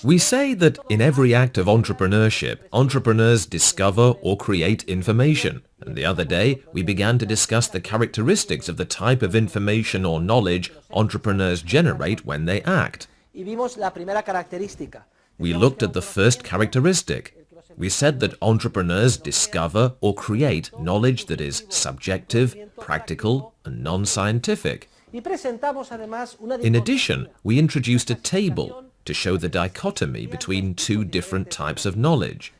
We say that in every act of entrepreneurship, entrepreneurs discover or create information. And the other day, we began to discuss the characteristics of the type of information or knowledge entrepreneurs generate when they act. We looked at the first characteristic. We said that entrepreneurs discover or create knowledge that is subjective, practical, and non-scientific. In addition, we introduced a table to show the dichotomy between two different types of knowledge.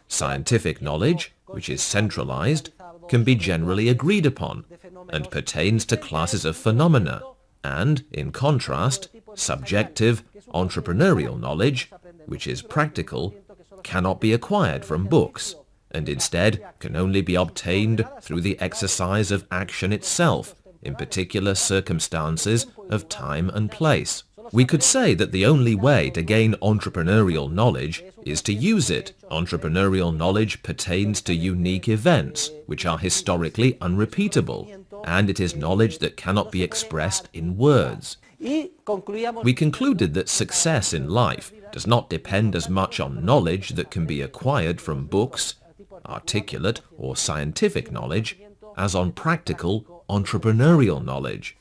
Scientific knowledge, which is centralized, can be generally agreed upon and pertains to classes of phenomena, and, in contrast, subjective, entrepreneurial knowledge, which is practical, cannot be acquired from books, and instead can only be obtained through the exercise of action itself, in particular circumstances of time and place. We could say that the only way to gain entrepreneurial knowledge is to use it. Entrepreneurial knowledge pertains to unique events, which are historically unrepeatable, and it is knowledge that cannot be expressed in words. We concluded that success in life does not depend as much on knowledge that can be acquired from books, articulate or scientific knowledge, as on practical entrepreneurial knowledge.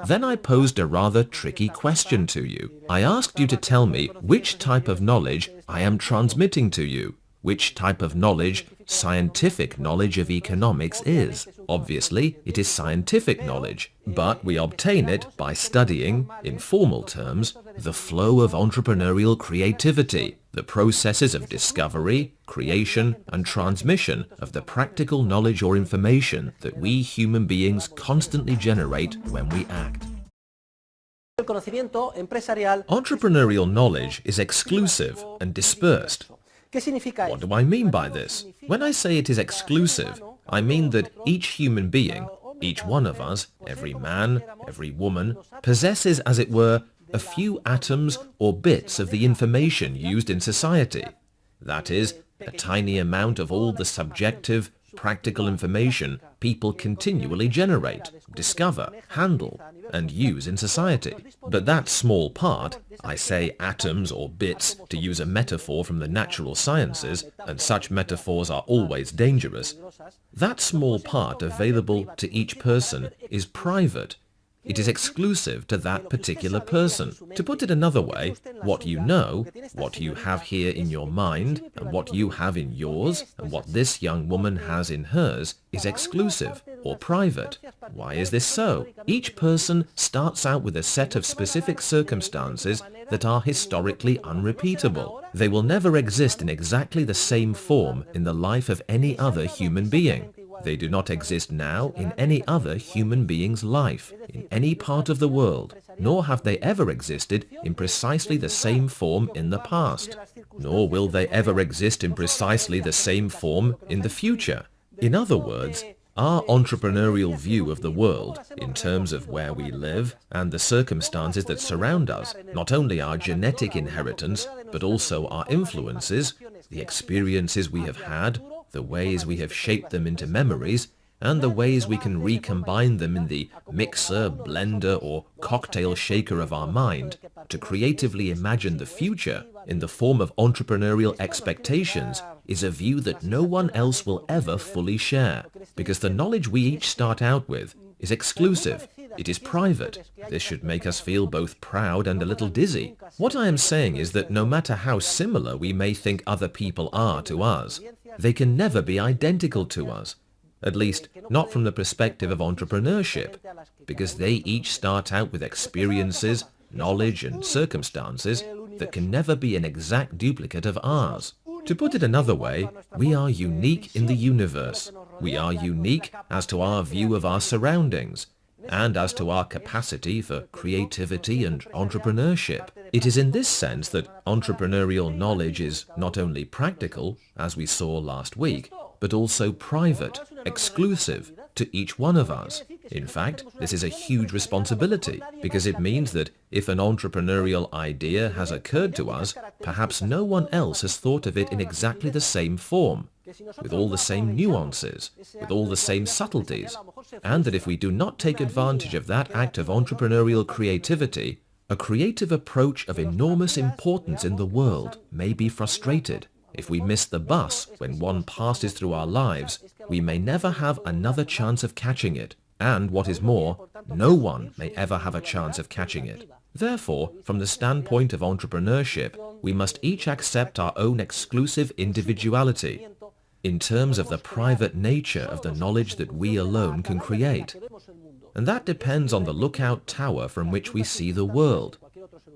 Then I posed a rather tricky question to you. I asked you to tell me which type of knowledge I am transmitting to you, which type of knowledge scientific knowledge of economics is. Obviously, it is scientific knowledge, but we obtain it by studying, in formal terms, the flow of entrepreneurial creativity, the processes of discovery, creation, and transmission of the practical knowledge or information that we human beings constantly generate when we act. Entrepreneurial knowledge is exclusive and dispersed. What do I mean by this? When I say it is exclusive, I mean that each human being, each one of us, every man, every woman, possesses, as it were, a few atoms or bits of the information used in society. That is, a tiny amount of all the subjective, practical information people continually generate, discover, handle, and use in society. But that small part, I say atoms or bits to use a metaphor from the natural sciences, and such metaphors are always dangerous, that small part available to each person is private. It is exclusive to that particular person. To put it another way, what you know, what you have here in your mind, and what you have in yours, and what this young woman has in hers, is exclusive or private. Why is this so? Each person starts out with a set of specific circumstances that are historically unrepeatable. They will never exist in exactly the same form in the life of any other human being. They do not exist now in any other human being's life, in any part of the world, nor have they ever existed in precisely the same form in the past, nor will they ever exist in precisely the same form in the future. In other words, our entrepreneurial view of the world, in terms of where we live and the circumstances that surround us, not only our genetic inheritance, but also our influences, the experiences we have had, the ways we have shaped them into memories, and the ways we can recombine them in the mixer, blender, or cocktail shaker of our mind to creatively imagine the future in the form of entrepreneurial expectations is a view that no one else will ever fully share, because the knowledge we each start out with is exclusive. It is private. This should make us feel both proud and a little dizzy. What I am saying is that no matter how similar we may think other people are to us, they can never be identical to us, at least not from the perspective of entrepreneurship, because they each start out with experiences, knowledge, and circumstances that can never be an exact duplicate of ours. To put it another way, we are unique in the universe. We are unique as to our view of our surroundings, and as to our capacity for creativity and entrepreneurship. It is in this sense that entrepreneurial knowledge is not only practical, as we saw last week, but also private, exclusive to each one of us. In fact, this is a huge responsibility, because it means that if an entrepreneurial idea has occurred to us, perhaps no one else has thought of it in exactly the same form. with all the same nuances, with all the same subtleties, and that if we do not take advantage of that act of entrepreneurial creativity, a creative approach of enormous importance in the world may be frustrated. If we miss the bus when one passes through our lives, we may never have another chance of catching it, and what is more, no one may ever have a chance of catching it. Therefore, from the standpoint of entrepreneurship, we must each accept our own exclusive individuality in terms of the private nature of the knowledge that we alone can create. And that depends on the lookout tower from which we see the world,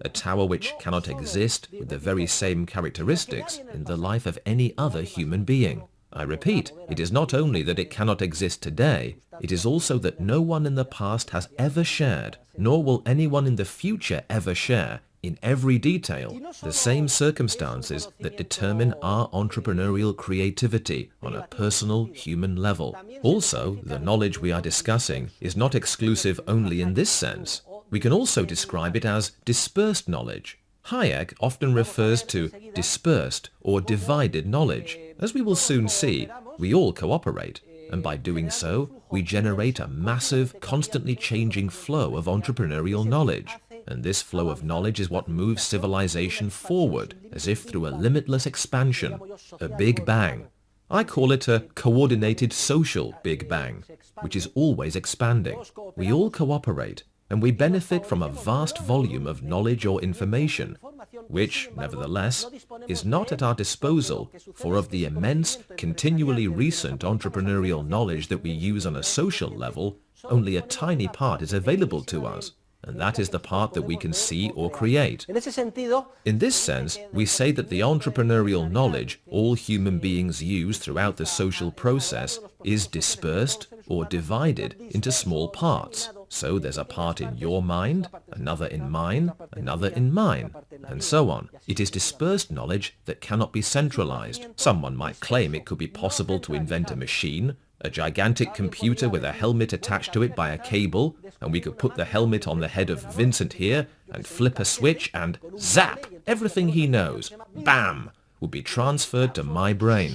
a tower which cannot exist with the very same characteristics in the life of any other human being. I repeat, it is not only that it cannot exist today, it is also that no one in the past has ever shared, nor will anyone in the future ever share, in every detail, the same circumstances that determine our entrepreneurial creativity on a personal human level. Also, the knowledge we are discussing is not exclusive only in this sense. We can also describe it as dispersed knowledge. Hayek often refers to dispersed or divided knowledge. As we will soon see, we all cooperate, and by doing so, we generate a massive, constantly changing flow of entrepreneurial knowledge. And this flow of knowledge is what moves civilization forward, as if through a limitless expansion, a Big Bang. I call it a coordinated social Big Bang, which is always expanding. We all cooperate, and we benefit from a vast volume of knowledge or information, which, nevertheless, is not at our disposal, for of the immense, continually recent entrepreneurial knowledge that we use on a social level, only a tiny part is available to us, and that is the part that we can see or create. In this sense, we say that the entrepreneurial knowledge all human beings use throughout the social process is dispersed or divided into small parts. So there's a part in your mind, another in mine, another in mine, and so on. It is dispersed knowledge that cannot be centralized. Someone might claim it could be possible to invent a machine, a gigantic computer with a helmet attached to it by a cable, and we could put the helmet on the head of Vincent here and flip a switch and zap, everything he knows, bam, would be transferred to my brain.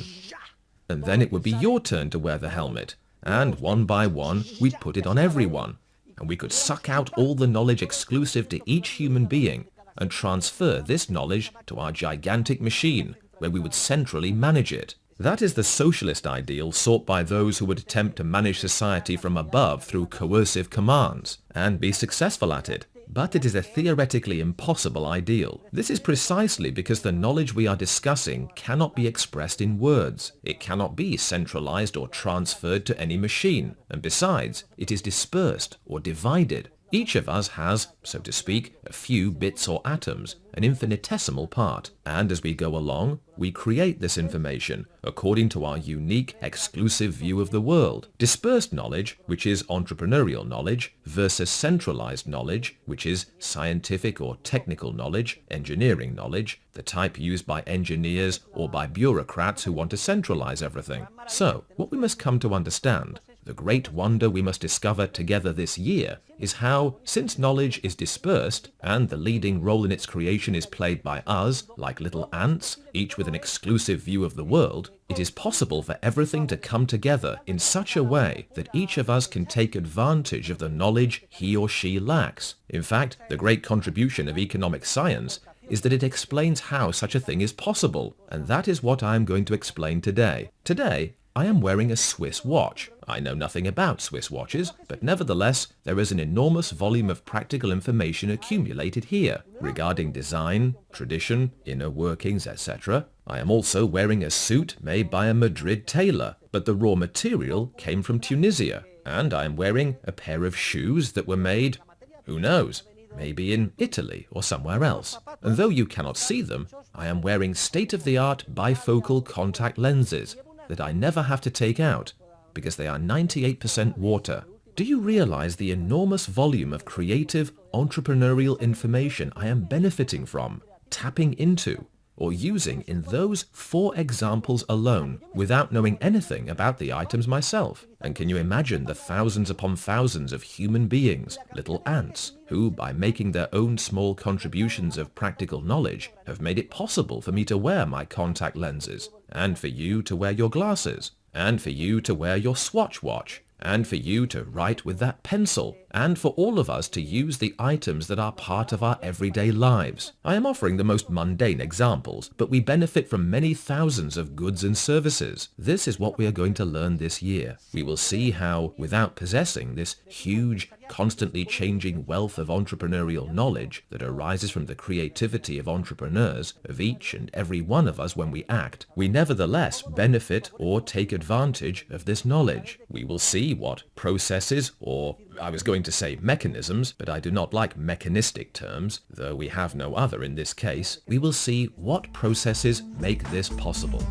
And then it would be your turn to wear the helmet, and one by one we'd put it on everyone. And we could suck out all the knowledge exclusive to each human being and transfer this knowledge to our gigantic machine, where we would centrally manage it. That is the socialist ideal sought by those who would attempt to manage society from above through coercive commands, and be successful at it. But it is a theoretically impossible ideal. This is precisely because the knowledge we are discussing cannot be expressed in words. It cannot be centralized or transferred to any machine. And besides, it is dispersed or divided. Each of us has, so to speak, a few bits or atoms, an infinitesimal part. And as we go along, we create this information according to our unique, exclusive view of the world. Dispersed knowledge, which is entrepreneurial knowledge, versus centralized knowledge, which is scientific or technical knowledge, engineering knowledge, the type used by engineers or by bureaucrats who want to centralize everything. So, what we must come to understand, the great wonder we must discover together this year, is how, since knowledge is dispersed, and the leading role in its creation is played by us, like little ants, each with an exclusive view of the world, it is possible for everything to come together in such a way that each of us can take advantage of the knowledge he or she lacks. In fact, the great contribution of economic science is that it explains how such a thing is possible, and that is what I am going to explain today. Today, I am wearing a Swiss watch. I know nothing about Swiss watches, but nevertheless, there is an enormous volume of practical information accumulated here regarding design, tradition, inner workings, etc. I am also wearing a suit made by a Madrid tailor, but the raw material came from Tunisia. And I am wearing a pair of shoes that were made, who knows, maybe in Italy or somewhere else. And though you cannot see them, I am wearing state-of-the-art bifocal contact lenses that I never have to take out, because they are 98% water. Do you realize the enormous volume of creative, entrepreneurial information I am benefiting from, tapping into? or using in those 4 examples alone without knowing anything about the items myself? And can you imagine the thousands upon thousands of human beings, little ants, who, by making their own small contributions of practical knowledge, have made it possible for me to wear my contact lenses, and for you to wear your glasses, and for you to wear your Swatch watch, and for you to write with that pencil, and for all of us to use the items that are part of our everyday lives. I am offering the most mundane examples, but we benefit from many thousands of goods and services. This is what we are going to learn this year. We will see how, without possessing this huge, constantly changing wealth of entrepreneurial knowledge that arises from the creativity of entrepreneurs, of each and every one of us when we act, we nevertheless benefit or take advantage of this knowledge. We will see what processes, or I was going to say mechanisms, but I do not like mechanistic terms, though we have no other in this case. We will see what processes make this possible.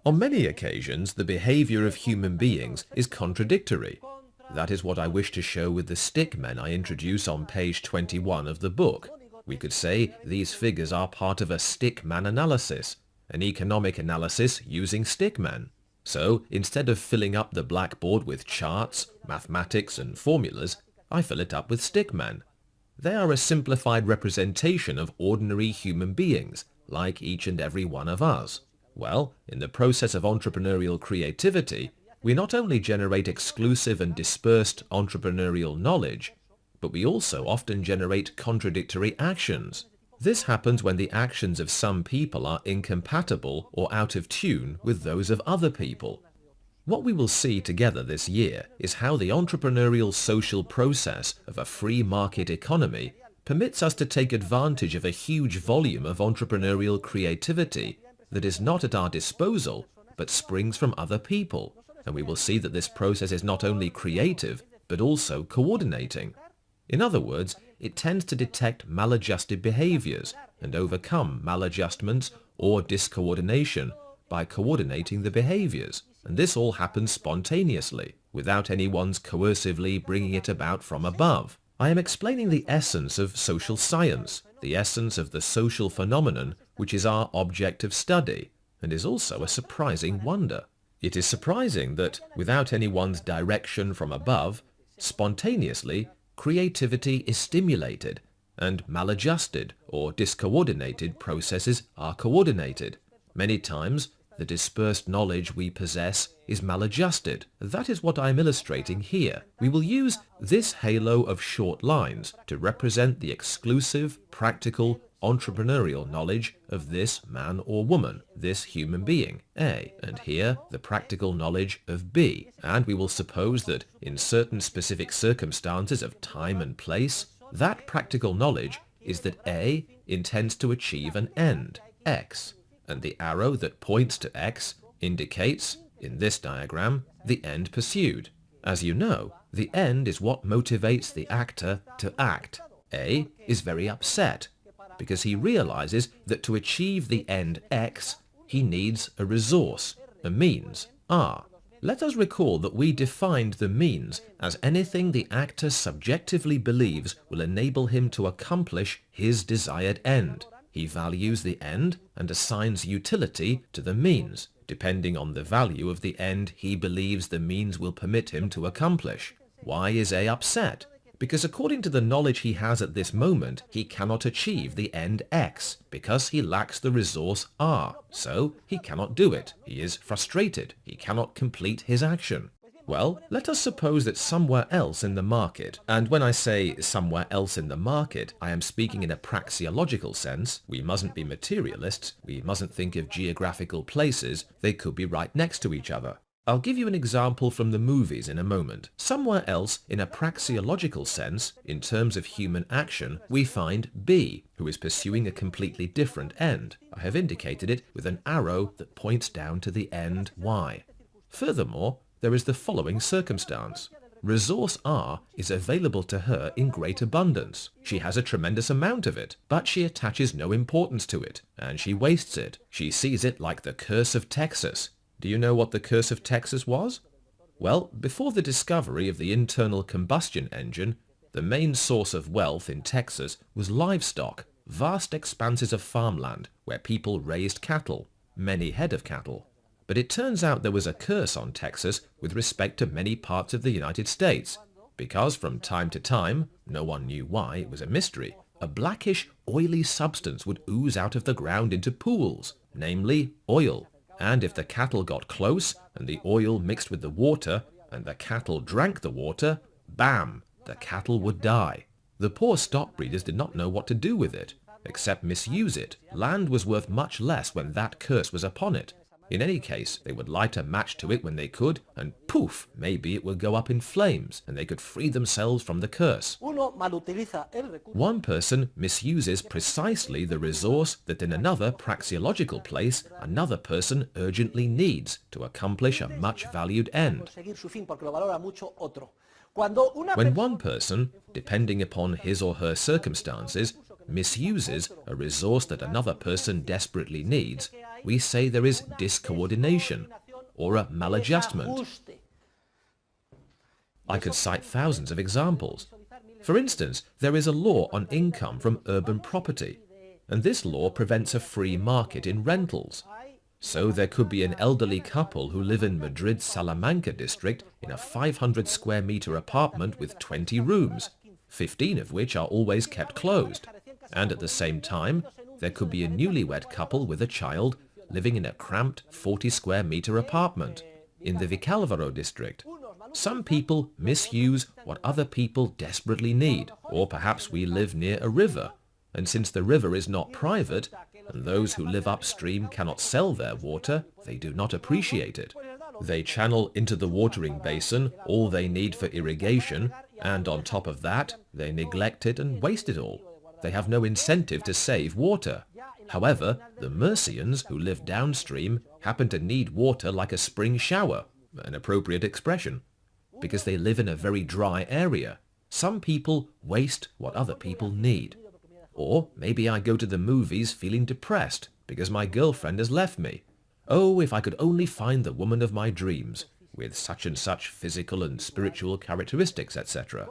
On many occasions, the behavior of human beings is contradictory. That is what I wish to show with the stickmen I introduce on page 21 of the book. We could say these figures are part of a stickman analysis, an economic analysis using stickmen. So, instead of filling up the blackboard with charts, mathematics and formulas, I fill it up with stickmen. They are a simplified representation of ordinary human beings, like each and every one of us. Well, in the process of entrepreneurial creativity, we not only generate exclusive and dispersed entrepreneurial knowledge, but we also often generate contradictory actions. This happens when the actions of some people are incompatible or out of tune with those of other people. What we will see together this year is how the entrepreneurial social process of a free market economy permits us to take advantage of a huge volume of entrepreneurial creativity that is not at our disposal, but springs from other people. And we will see that this process is not only creative, but also coordinating. In other words, it tends to detect maladjusted behaviors and overcome maladjustments or discoordination by coordinating the behaviors. And this all happens spontaneously, without anyone's coercively bringing it about from above. I am explaining the essence of social science, the essence of the social phenomenon which is our object of study, and is also a surprising wonder. It is surprising that, without anyone's direction from above, spontaneously, creativity is stimulated, and maladjusted or discoordinated processes are coordinated. Many times, the dispersed knowledge we possess is maladjusted. That is what I am illustrating here. We will use this halo of short lines to represent the exclusive, practical, entrepreneurial knowledge of this man or woman, this human being, A, and here the practical knowledge of B. And we will suppose that in certain specific circumstances of time and place, that practical knowledge is that A intends to achieve an end, X, and the arrow that points to X indicates, in this diagram, the end pursued. As you know, the end is what motivates the actor to act. A is very upset because he realizes that to achieve the end X, he needs a resource, a means, R. Let us recall that we defined the means as anything the actor subjectively believes will enable him to accomplish his desired end. He values the end and assigns utility to the means, depending on the value of the end he believes the means will permit him to accomplish. Why is A upset? Because according to the knowledge he has at this moment, he cannot achieve the end X, because he lacks the resource R. So he cannot do it. He is frustrated. He cannot complete his action. Well, let us suppose that somewhere else in the market, and when I say somewhere else in the market, I am speaking in a praxeological sense. We mustn't be materialists. We mustn't think of geographical places. They could be right next to each other. I'll give you an example from the movies in a moment. Somewhere else, in a praxeological sense, in terms of human action, we find B, who is pursuing a completely different end. I have indicated it with an arrow that points down to the end Y. Furthermore, there is the following circumstance. Resource R is available to her in great abundance. She has a tremendous amount of it, but she attaches no importance to it, and she wastes it. She sees it like the curse of Texas. Do you know what the curse of Texas was? Well, before the discovery of the internal combustion engine, the main source of wealth in Texas was livestock, vast expanses of farmland where people raised cattle, many head of cattle. But it turns out there was a curse on Texas with respect to many parts of the United States, because from time to time, no one knew why, it was a mystery, a blackish, oily substance would ooze out of the ground into pools, namely oil. And if the cattle got close and the oil mixed with the water and the cattle drank the water, bam, the cattle would die. The poor stock breeders did not know what to do with it, except misuse it. Land was worth much less when that curse was upon it. In any case, they would light a match to it when they could, and poof, maybe it would go up in flames, and they could free themselves from the curse. One person misuses precisely the resource that in another praxeological place, another person urgently needs to accomplish a much valued end. When one person, depending upon his or her circumstances, misuses a resource that another person desperately needs, we say there is discoordination or a maladjustment. I could cite thousands of examples. For instance, there is a law on income from urban property, and this law prevents a free market in rentals. So there could be an elderly couple who live in Madrid's Salamanca district in a 500 square meter apartment with 20 rooms, 15 of which are always kept closed. And at the same time, there could be a newlywed couple with a child living in a cramped 40 square meter apartment in the Vicalvaro district. Some people misuse what other people desperately need, or perhaps we live near a river, and since the river is not private, and those who live upstream cannot sell their water, they do not appreciate it. They channel into the watering basin all they need for irrigation, and on top of that, they neglect it and waste it all. They have no incentive to save water. However, the Mercians who live downstream happen to need water like a spring shower, an appropriate expression, because they live in a very dry area. Some people waste what other people need. Or maybe I go to the movies feeling depressed because my girlfriend has left me. Oh, if I could only find the woman of my dreams, with such and such physical and spiritual characteristics, etc.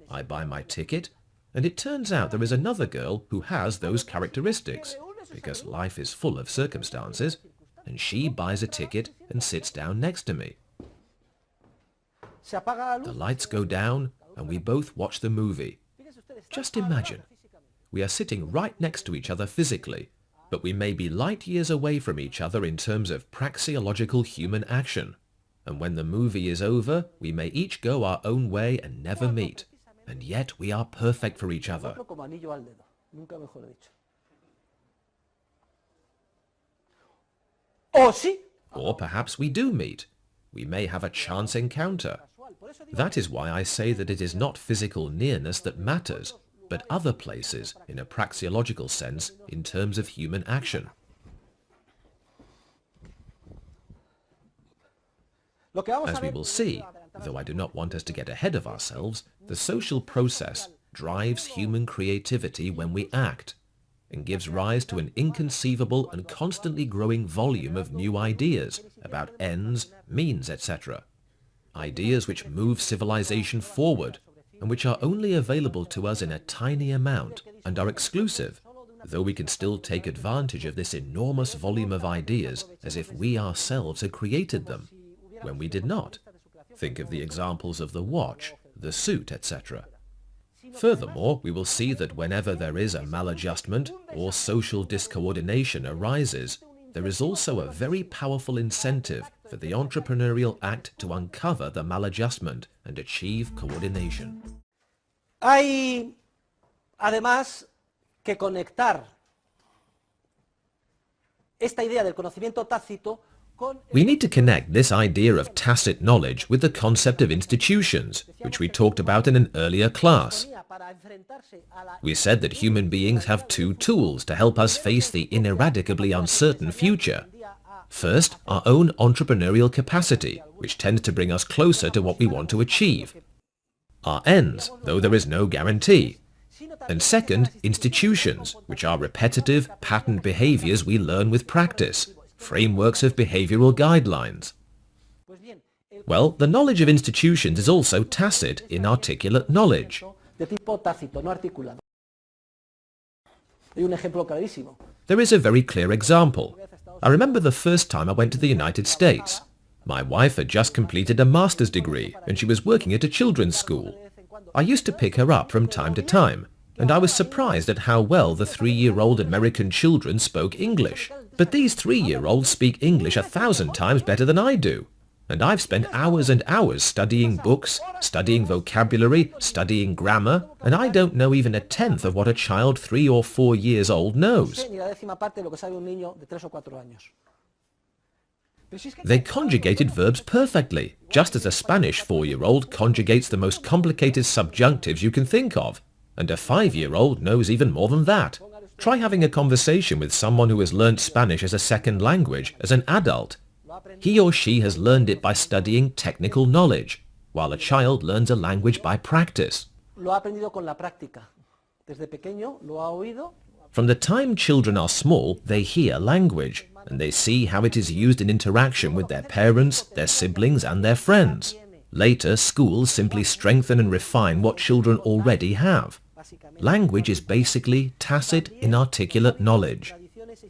I buy my ticket, and it turns out there is another girl who has those characteristics, because life is full of circumstances, and she buys a ticket and sits down next to me. The lights go down, and we both watch the movie. Just imagine, we are sitting right next to each other physically, but we may be light years away from each other in terms of praxeological human action. And when the movie is over, we may each go our own way and never meet. And yet we are perfect for each other. Or perhaps we do meet. We may have a chance encounter. That is why I say that it is not physical nearness that matters, but other places in a praxeological sense in terms of human action. As we will see, though I do not want us to get ahead of ourselves, the social process drives human creativity when we act, and gives rise to an inconceivable and constantly growing volume of new ideas about ends, means, etc. Ideas which move civilization forward, and which are only available to us in a tiny amount, and are exclusive, though we can still take advantage of this enormous volume of ideas as if we ourselves had created them, when we did not. Think of the examples of the watch, the suit, etc. Furthermore, we will see that whenever there is a maladjustment or social discoordination arises, there is also a very powerful incentive for the Entrepreneurial Act to uncover the maladjustment and achieve coordination. Hay, además, que conectar esta idea del conocimiento tácito. We need to connect this idea of tacit knowledge with the concept of institutions, which we talked about in an earlier class. We said that human beings have two tools to help us face the ineradicably uncertain future. First, our own entrepreneurial capacity, which tends to bring us closer to what we want to achieve. Our ends, though there is no guarantee. And second, institutions, which are repetitive, patterned behaviors we learn with practice. Frameworks of behavioral guidelines. Well, the knowledge of institutions is also tacit, inarticulate knowledge. Hay un ejemplo clarísimo. There is a very clear example. I remember the first time I went to the United States. My wife had just completed a master's degree and she was working at a children's school. I used to pick her up from time to time, and I was surprised at how well the 3-year-old American children spoke English. But these 3-year-olds speak English 1,000 times better than I do. And I've spent hours and hours studying books, studying vocabulary, studying grammar, and I don't know even a tenth of what a child 3 or 4 years old knows. They conjugated verbs perfectly, just as a Spanish 4-year-old conjugates the most complicated subjunctives you can think of, and a 5-year-old knows even more than that. Try having a conversation with someone who has learnt Spanish as a second language as an adult. He or she has learned it by studying technical knowledge, while a child learns a language by practice. From the time children are small, they hear language, and they see how it is used in interaction with their parents, their siblings, and their friends. Later, schools simply strengthen and refine what children already have. Language is basically tacit, inarticulate knowledge.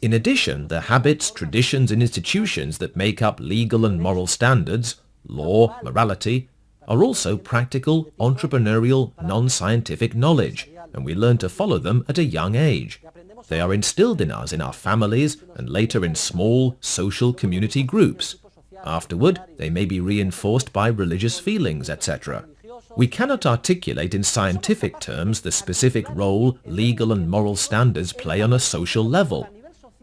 In addition, the habits, traditions, and institutions that make up legal and moral standards, law, morality, are also practical, entrepreneurial, non-scientific knowledge, and we learn to follow them at a young age. They are instilled in us in our families and later in small, social community groups. Afterward, they may be reinforced by religious feelings, etc. We cannot articulate in scientific terms the specific role legal and moral standards play on a social level.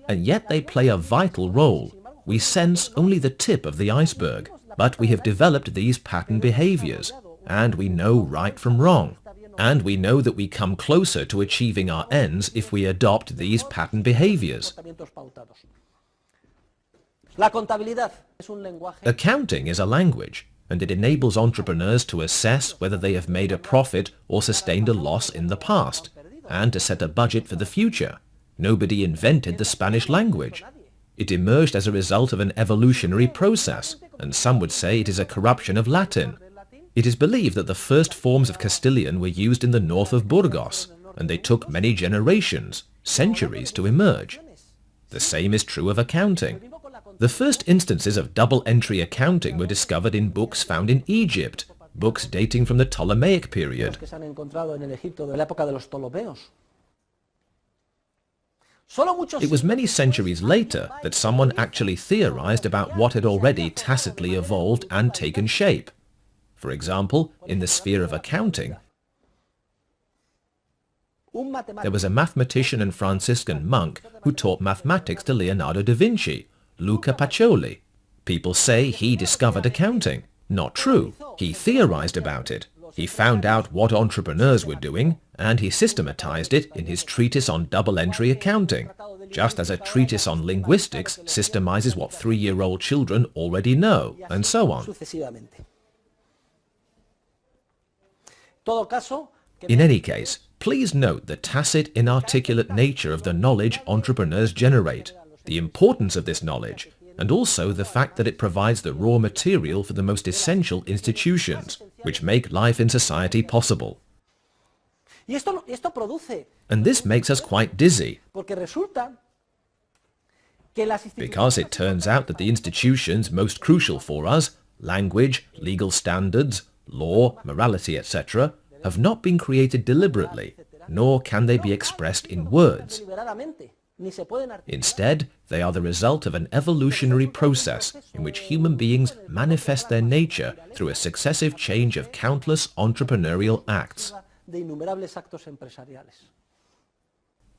And yet they play a vital role. We sense only the tip of the iceberg, but we have developed these pattern behaviors, and we know right from wrong. And we know that we come closer to achieving our ends if we adopt these pattern behaviors. Accounting is a language, and it enables entrepreneurs to assess whether they have made a profit or sustained a loss in the past, and to set a budget for the future. Nobody invented the Spanish language. It emerged as a result of an evolutionary process, and some would say it is a corruption of Latin. It is believed that the first forms of Castilian were used in the north of Burgos, and they took many generations, centuries to emerge. The same is true of accounting. The first instances of double-entry accounting were discovered in books found in Egypt, books dating from the Ptolemaic period. It was many centuries later that someone actually theorized about what had already tacitly evolved and taken shape. For example, in the sphere of accounting, there was a mathematician and Franciscan monk who taught mathematics to Leonardo da Vinci, Luca Pacioli. People say he discovered accounting. Not true. He theorized about it. He found out what entrepreneurs were doing, and he systematized it in his treatise on double-entry accounting, just as a treatise on linguistics systemizes what 3-year-old children already know, and so on. In any case, please note the tacit, inarticulate nature of the knowledge entrepreneurs generate, the importance of this knowledge, and also the fact that it provides the raw material for the most essential institutions, which make life in society possible. And this makes us quite dizzy, because it turns out that the institutions most crucial for us, language, legal standards, law, morality, etc., have not been created deliberately, nor can they be expressed in words. Instead, they are the result of an evolutionary process in which human beings manifest their nature through a successive change of countless entrepreneurial acts.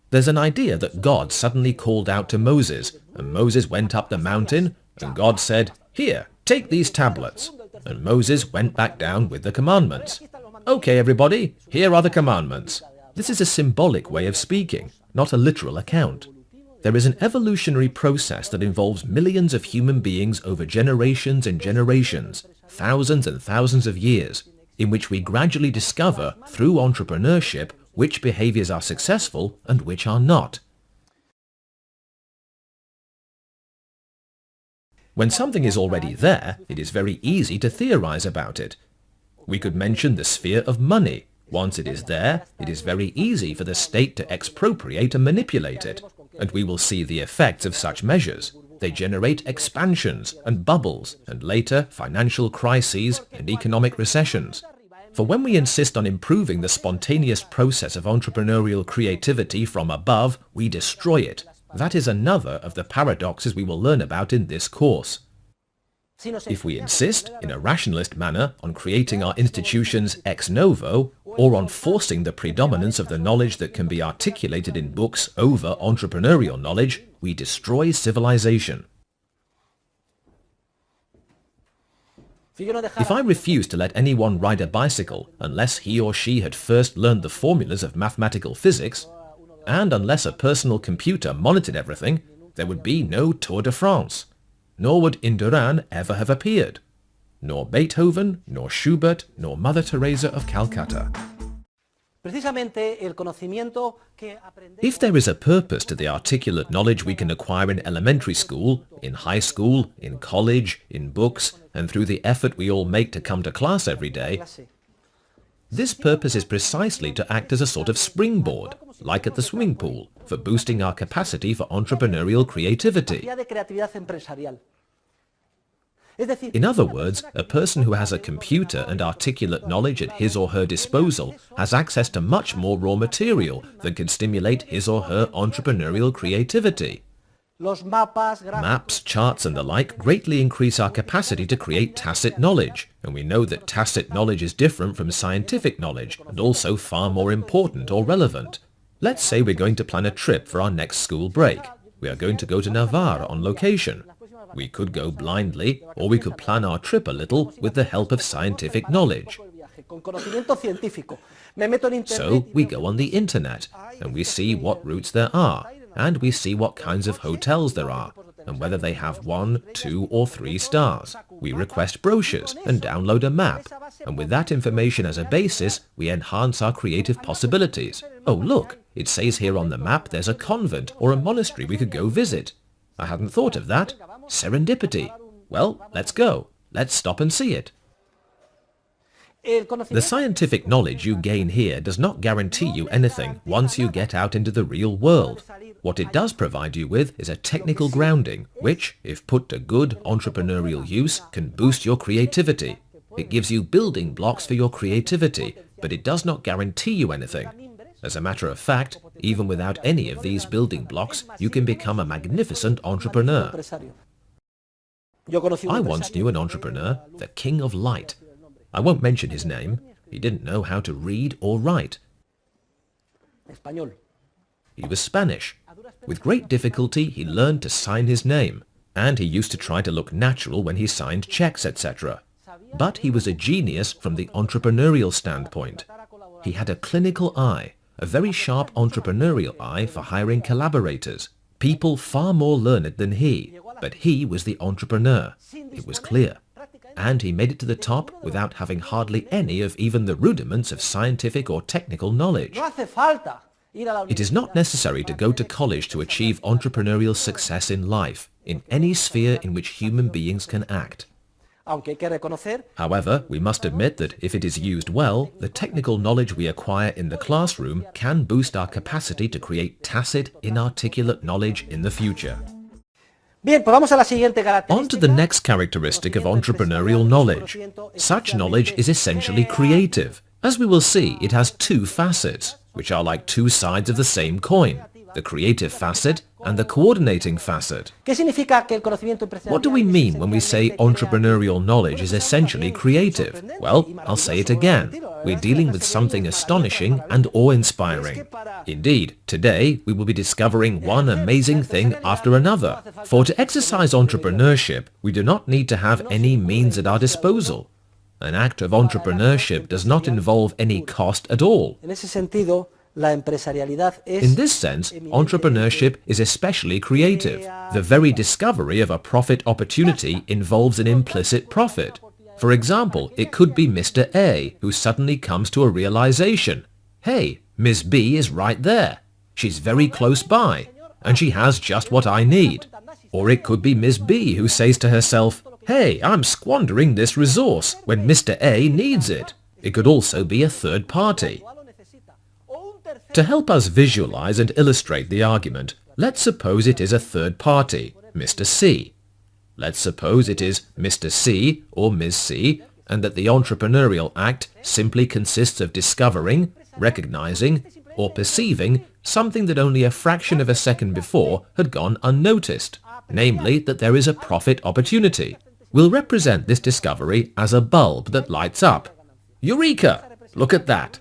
There's an idea that God suddenly called out to Moses, and Moses went up the mountain, and God said, "Here, take these tablets." And Moses went back down with the commandments. "Okay, everybody, here are the commandments." This is a symbolic way of speaking, not a literal account. There is an evolutionary process that involves millions of human beings over generations and generations, thousands and thousands of years, in which we gradually discover, through entrepreneurship, which behaviors are successful and which are not. When something is already there, it is very easy to theorize about it. We could mention the sphere of money. Once it is there, it is very easy for the state to expropriate and manipulate it, and we will see the effects of such measures. They generate expansions and bubbles, and later financial crises and economic recessions. For when we insist on improving the spontaneous process of entrepreneurial creativity from above, we destroy it. That is another of the paradoxes we will learn about in this course. If we insist, in a rationalist manner, on creating our institutions ex novo, or on forcing the predominance of the knowledge that can be articulated in books over entrepreneurial knowledge, we destroy civilization. If I refuse to let anyone ride a bicycle unless he or she had first learned the formulas of mathematical physics, and unless a personal computer monitored everything, there would be no Tour de France. Nor would Indurain ever have appeared. Nor Beethoven, nor Schubert, nor Mother Teresa of Calcutta. If there is a purpose to the articulate knowledge we can acquire in elementary school, in high school, in college, in books, and through the effort we all make to come to class every day, this purpose is precisely to act as a sort of springboard, like at the swimming pool, for boosting our capacity for entrepreneurial creativity. In other words, a person who has a computer and articulate knowledge at his or her disposal has access to much more raw material that can stimulate his or her entrepreneurial creativity. Maps, charts and the like greatly increase our capacity to create tacit knowledge, and we know that tacit knowledge is different from scientific knowledge and also far more important or relevant. Let's say we're going to plan a trip for our next school break. We are going to go to Navarre on location. We could go blindly, or we could plan our trip a little with the help of scientific knowledge. So we go on the internet, and we see what routes there are, and we see what kinds of hotels there are, and whether they have 1, 2 or 3 stars. We request brochures and download a map, and with that information as a basis, we enhance our creative possibilities. Oh look, it says here on the map there's a convent or a monastery we could go visit. I hadn't thought of that. Serendipity. Well, let's go. Let's stop and see it. The scientific knowledge you gain here does not guarantee you anything once you get out into the real world. What it does provide you with is a technical grounding, which, if put to good entrepreneurial use, can boost your creativity. It gives you building blocks for your creativity, but it does not guarantee you anything. As a matter of fact, even without any of these building blocks, you can become a magnificent entrepreneur. I once knew an entrepreneur, the King of Light. I won't mention his name. He didn't know how to read or write. He was Spanish. With great difficulty, he learned to sign his name, and he used to try to look natural when he signed checks, etc. But he was a genius from the entrepreneurial standpoint. He had a clinical eye, a very sharp entrepreneurial eye for hiring collaborators, people far more learned than he, but he was the entrepreneur. It was clear. And he made it to the top without having hardly any of even the rudiments of scientific or technical knowledge. It is not necessary to go to college to achieve entrepreneurial success in life, in any sphere in which human beings can act. However, we must admit that if it is used well, the technical knowledge we acquire in the classroom can boost our capacity to create tacit, inarticulate knowledge in the future. On to the next characteristic of entrepreneurial knowledge. Such knowledge is essentially creative. As we will see, it has 2 facets, which are like 2 sides of the same coin, the creative facet and the coordinating facet. What do we mean when we say entrepreneurial knowledge is essentially creative? Well, I'll say it again. We're dealing with something astonishing and awe-inspiring. Indeed, today we will be discovering one amazing thing after another. For to exercise entrepreneurship, we do not need to have any means at our disposal. An act of entrepreneurship does not involve any cost at all. In this sense, entrepreneurship is especially creative. The very discovery of a profit opportunity involves an implicit profit. For example, it could be Mr. A who suddenly comes to a realization. Hey, Miss B is right there. She's very close by, and she has just what I need. Or it could be Miss B who says to herself, hey, I'm squandering this resource when Mr. A needs it. It could also be a third party. To help us visualize and illustrate the argument, let's suppose it is a third party, Mr. C. Let's suppose it is Mr. C or Ms. C, and that the Entrepreneurial Act simply consists of discovering, recognizing, or perceiving something that only a fraction of a second before had gone unnoticed, namely that there is a profit opportunity. We'll represent this discovery as a bulb that lights up. Eureka! Look at that!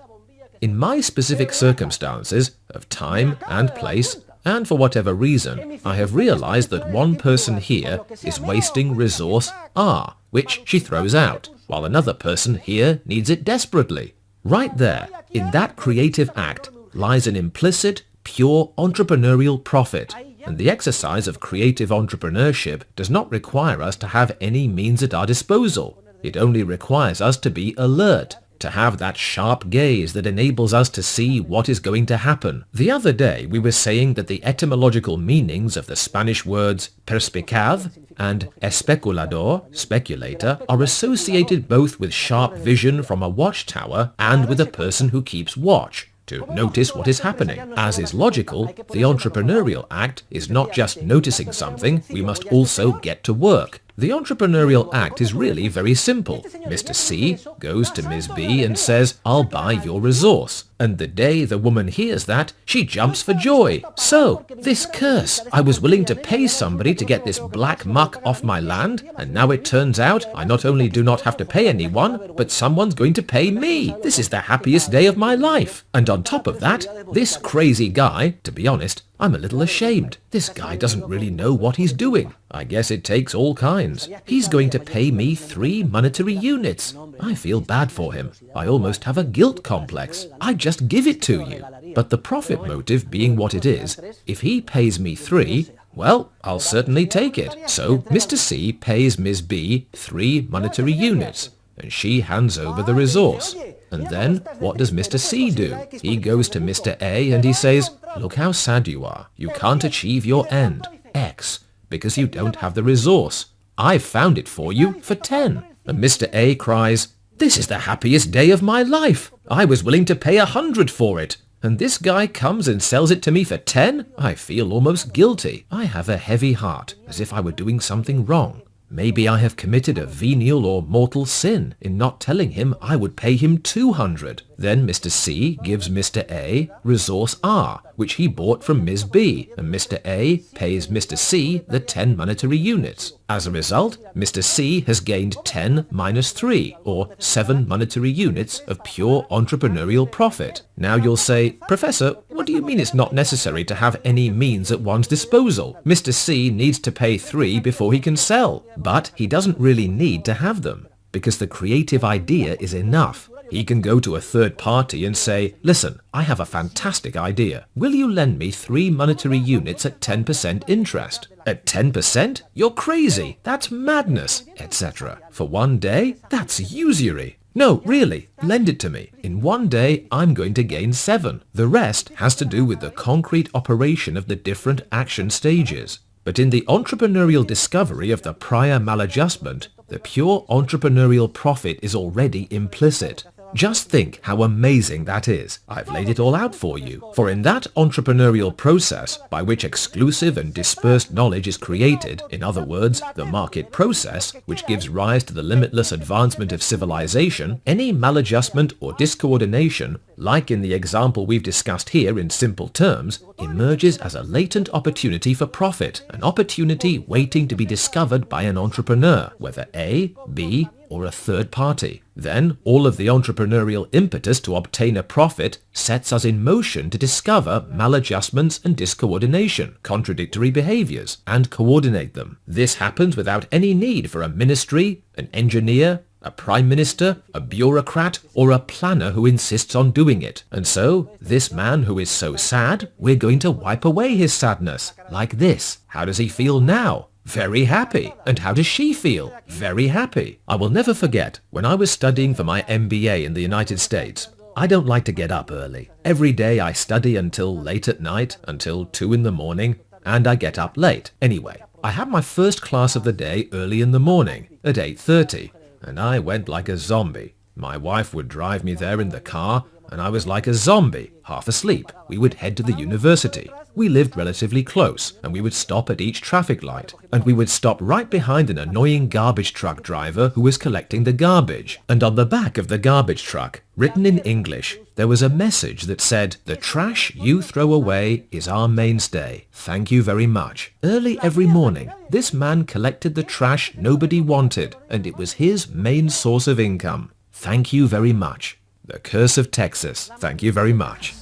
In my specific circumstances of time and place, and for whatever reason, I have realized that one person here is wasting resource R, which she throws out, while another person here needs it desperately. Right there, in that creative act, lies an implicit, pure entrepreneurial profit, and the exercise of creative entrepreneurship does not require us to have any means at our disposal. It only requires us to be alert, to have that sharp gaze that enables us to see what is going to happen. The other day we were saying that the etymological meanings of the Spanish words perspicaz and especulador, speculator, are associated both with sharp vision from a watchtower and with a person who keeps watch, to notice what is happening. As is logical, the Entrepreneurial Act is not just noticing something, we must also get to work. The Entrepreneurial Act is really very simple. Mr. C goes to Ms. B and says, "I'll buy your resource." And the day the woman hears that, she jumps for joy. So, this curse, I was willing to pay somebody to get this black muck off my land, and now it turns out I not only do not have to pay anyone, but someone's going to pay me. This is the happiest day of my life. And on top of that, this crazy guy, to be honest, I'm a little ashamed. This guy doesn't really know what he's doing. I guess it takes all kinds. He's going to pay me 3 monetary units. I feel bad for him. I almost have a guilt complex. I just give it to you. But the profit motive being what it is, if he pays me 3, well, I'll certainly take it. So Mr. C pays Ms. B 3 monetary units, and she hands over the resource. And then, what does Mr. C do? He goes to Mr. A and he says, "Look how sad you are. You can't achieve your end, X, because you don't have the resource. I've found it for you for 10. And Mr. A cries, "This is the happiest day of my life. I was willing to pay 100 for it. And this guy comes and sells it to me for 10? I feel almost guilty. I have a heavy heart, as if I were doing something wrong. Maybe I have committed a venial or mortal sin in not telling him I would pay him 200. Then Mr. C gives Mr. A resource R, which he bought from Ms. B, and Mr. A pays Mr. C the 10 monetary units. As a result, Mr. C has gained 10 minus 3, or 7 monetary units of pure entrepreneurial profit. Now you'll say, "Professor, what do you mean it's not necessary to have any means at one's disposal? Mr. C needs to pay 3 before he can sell." But he doesn't really need to have them, because the creative idea is enough. He can go to a third party and say, "Listen, I have a fantastic idea. Will you lend me 3 monetary units at 10% interest?" "At 10%? You're crazy. That's madness," etc. "For 1 day? That's usury." "No, really, lend it to me. In 1 day, I'm going to gain 7. The rest has to do with the concrete operation of the different action stages. But in the entrepreneurial discovery of the prior maladjustment, the pure entrepreneurial profit is already implicit. Just think how amazing that is. I've laid it all out for you. For in that entrepreneurial process by which exclusive and dispersed knowledge is created, in other words, the market process, which gives rise to the limitless advancement of civilization, any maladjustment or discoordination, like in the example we've discussed here in simple terms, emerges as a latent opportunity for profit, an opportunity waiting to be discovered by an entrepreneur, whether A, B, or a third party. Then all of the entrepreneurial impetus to obtain a profit sets us in motion to discover maladjustments and discoordination, contradictory behaviors, and coordinate them. This happens without any need for a ministry, an engineer, a prime minister, a bureaucrat, or a planner who insists on doing it. And so, this man who is so sad, we're going to wipe away his sadness, like this. How does he feel now? Very happy. And how does she feel? Very happy. I will never forget, when I was studying for my MBA in the United States, I don't like to get up early. Every day I study until late at night, until 2 in the morning, and I get up late. Anyway, I had my first class of the day early in the morning, at 8:30, and I went like a zombie. My wife would drive me there in the car, and I was like a zombie, half asleep. We would head to the university. We lived relatively close, and we would stop at each traffic light. And we would stop right behind an annoying garbage truck driver who was collecting the garbage. And on the back of the garbage truck, written in English, there was a message that said, "The trash you throw away is our mainstay. Thank you very much." Early every morning, this man collected the trash nobody wanted, and it was his main source of income. Thank you very much. The curse of Texas. Thank you very much.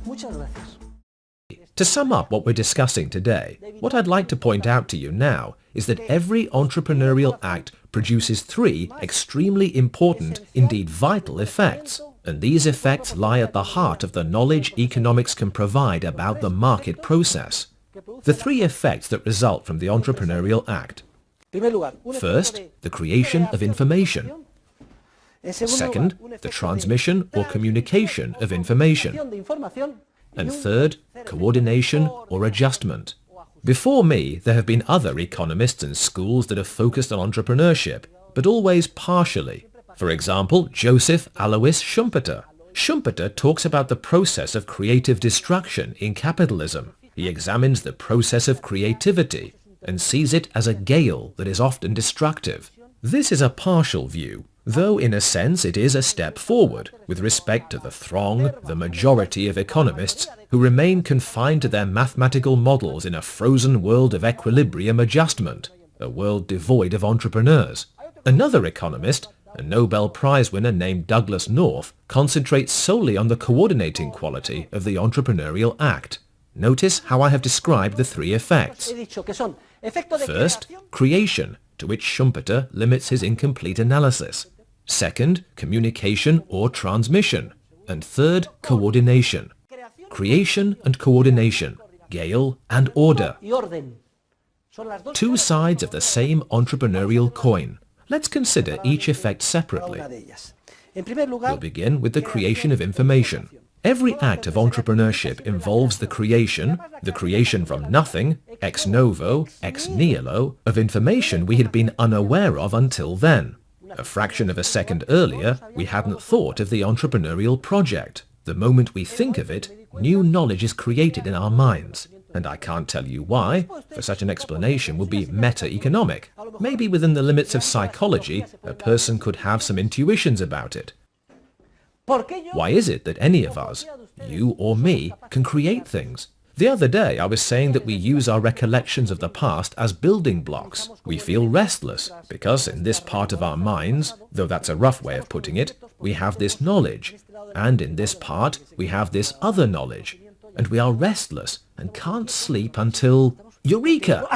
Muchas gracias. To sum up what we're discussing today, what I'd like to point out to you now is that every entrepreneurial act produces three extremely important, indeed vital effects. And these effects lie at the heart of the knowledge economics can provide about the market process. The three effects that result from the Entrepreneurial Act. First, the creation of information. Second, the transmission or communication of information. And third, coordination or adjustment. Before me, there have been other economists and schools that have focused on entrepreneurship, but always partially. For example, Joseph Alois Schumpeter. Schumpeter talks about the process of creative destruction in capitalism. He examines the process of creativity and sees it as a gale that is often destructive. This is a partial view, though in a sense it is a step forward with respect to the throng, the majority of economists who remain confined to their mathematical models in a frozen world of equilibrium adjustment, a world devoid of entrepreneurs. Another economist, a Nobel Prize winner named Douglas North, concentrates solely on the coordinating quality of the Entrepreneurial Act. Notice how I have described the three effects. First, creation, to which Schumpeter limits his incomplete analysis. Second, communication or transmission. And third, coordination. Creation and coordination, gale and order. Two sides of the same entrepreneurial coin. Let's consider each effect separately. We'll begin with the creation of information. Every act of entrepreneurship involves the creation from nothing, ex novo, ex nihilo, of information we had been unaware of until then. A fraction of a second earlier, we hadn't thought of the entrepreneurial project. The moment we think of it, new knowledge is created in our minds. And I can't tell you why, for such an explanation would be meta-economic. Maybe within the limits of psychology, a person could have some intuitions about it. Why is it that any of us, you or me, can create things? The other day I was saying that we use our recollections of the past as building blocks. We feel restless because in this part of our minds, though that's a rough way of putting it, we have this knowledge, and in this part we have this other knowledge, and we are restless and can't sleep until... Eureka!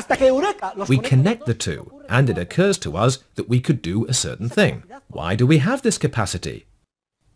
We connect the two, and it occurs to us that we could do a certain thing. Why do we have this capacity?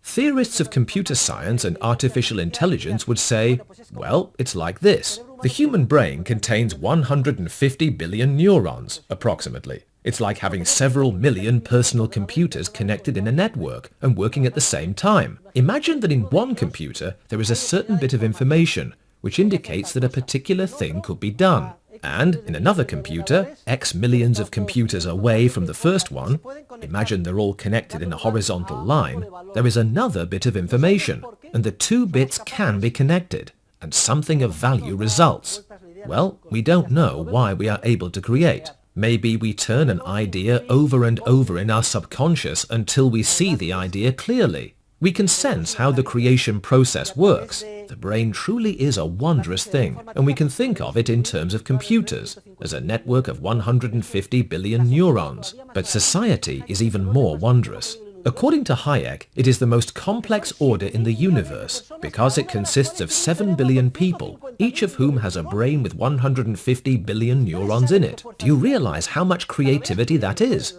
Theorists of computer science and artificial intelligence would say, well, it's like this. The human brain contains 150 billion neurons, approximately. It's like having several million personal computers connected in a network and working at the same time. Imagine that in one computer there is a certain bit of information which indicates that a particular thing could be done. And in another computer, X millions of computers away from the first one, imagine they're all connected in a horizontal line, there is another bit of information, and the two bits can be connected, and something of value results. Well, we don't know why we are able to create. Maybe we turn an idea over and over in our subconscious until we see the idea clearly. We can sense how the creation process works. The brain truly is a wondrous thing, and we can think of it in terms of computers, as a network of 150 billion neurons. But society is even more wondrous. According to Hayek, it is the most complex order in the universe because it consists of 7 billion people, each of whom has a brain with 150 billion neurons in it. Do you realize how much creativity that is?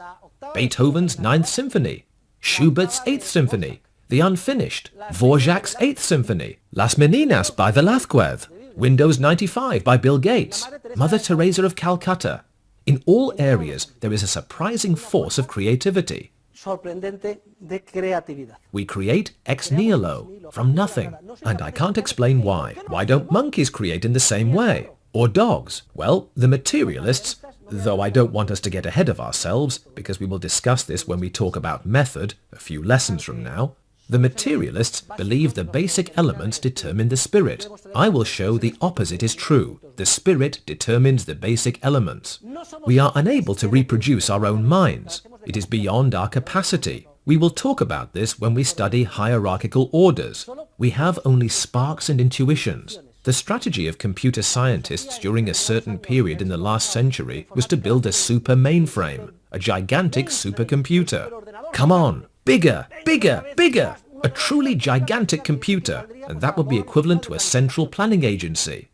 Beethoven's 9th Symphony, Schubert's 8th Symphony, The Unfinished, Dvorak's 8th Symphony, Las Meninas by Velázquez, Windows 95 by Bill Gates, Mother Teresa of Calcutta. In all areas, there is a surprising force of creativity. We create ex nihilo, from nothing. And I can't explain why. Why don't monkeys create in the same way? Or dogs? Well, the materialists, Though I don't want us to get ahead of ourselves, because we will discuss this when we talk about method a few lessons from now, the materialists believe the basic elements determine the spirit. I will show the opposite is true. The spirit determines the basic elements. We are unable to reproduce our own minds. It is beyond our capacity. We will talk about this when we study hierarchical orders. We have only sparks and intuitions. The strategy of computer scientists during a certain period in the last century was to build a super mainframe, a gigantic supercomputer. Come on, bigger, bigger, bigger! A truly gigantic computer, and that would be equivalent to a central planning agency.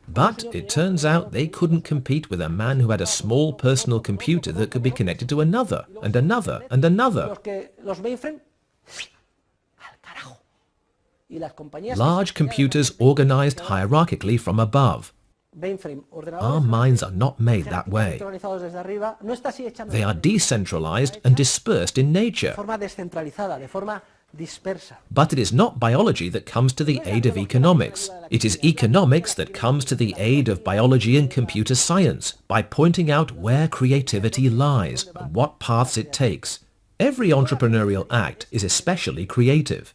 But it turns out they couldn't compete with a man who had a small personal computer that could be connected to another, and another, and another. Large computers organized hierarchically from above. Our minds are not made that way. They are decentralized and dispersed in nature. But it is not biology that comes to the aid of economics. It is economics that comes to the aid of biology and computer science by pointing out where creativity lies and what paths it takes. Every entrepreneurial act is especially creative.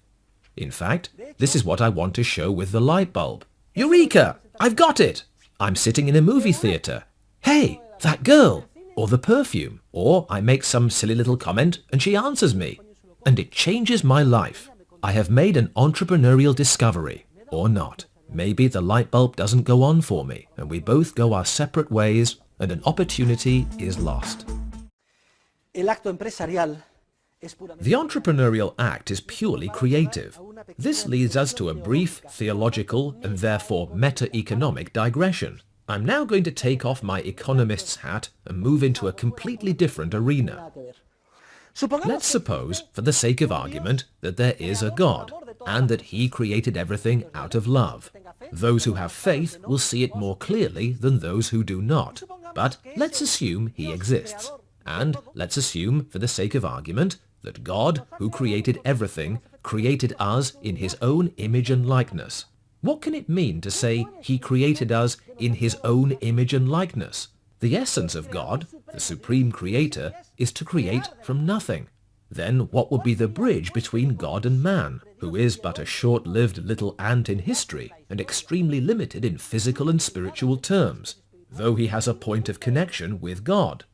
In fact, this is what I want to show with the light bulb. Eureka! I've got it! I'm sitting in a movie theater. Hey, that girl! Or the perfume. Or I make some silly little comment and she answers me. And it changes my life. I have made an entrepreneurial discovery. Or not. Maybe the light bulb doesn't go on for me and we both go our separate ways and an opportunity is lost. The Entrepreneurial Act is purely creative. This leads us to a brief theological and therefore meta-economic digression. I'm now going to take off my economist's hat and move into a completely different arena. Let's suppose, for the sake of argument, that there is a God, and that he created everything out of love. Those who have faith will see it more clearly than those who do not. But let's assume he exists. And let's assume, for the sake of argument, that God, who created everything, created us in his own image and likeness. What can it mean to say he created us in his own image and likeness? The essence of God, the supreme creator, is to create from nothing. Then what would be the bridge between God and man, who is but a short-lived little ant in history and extremely limited in physical and spiritual terms, though he has a point of connection with God?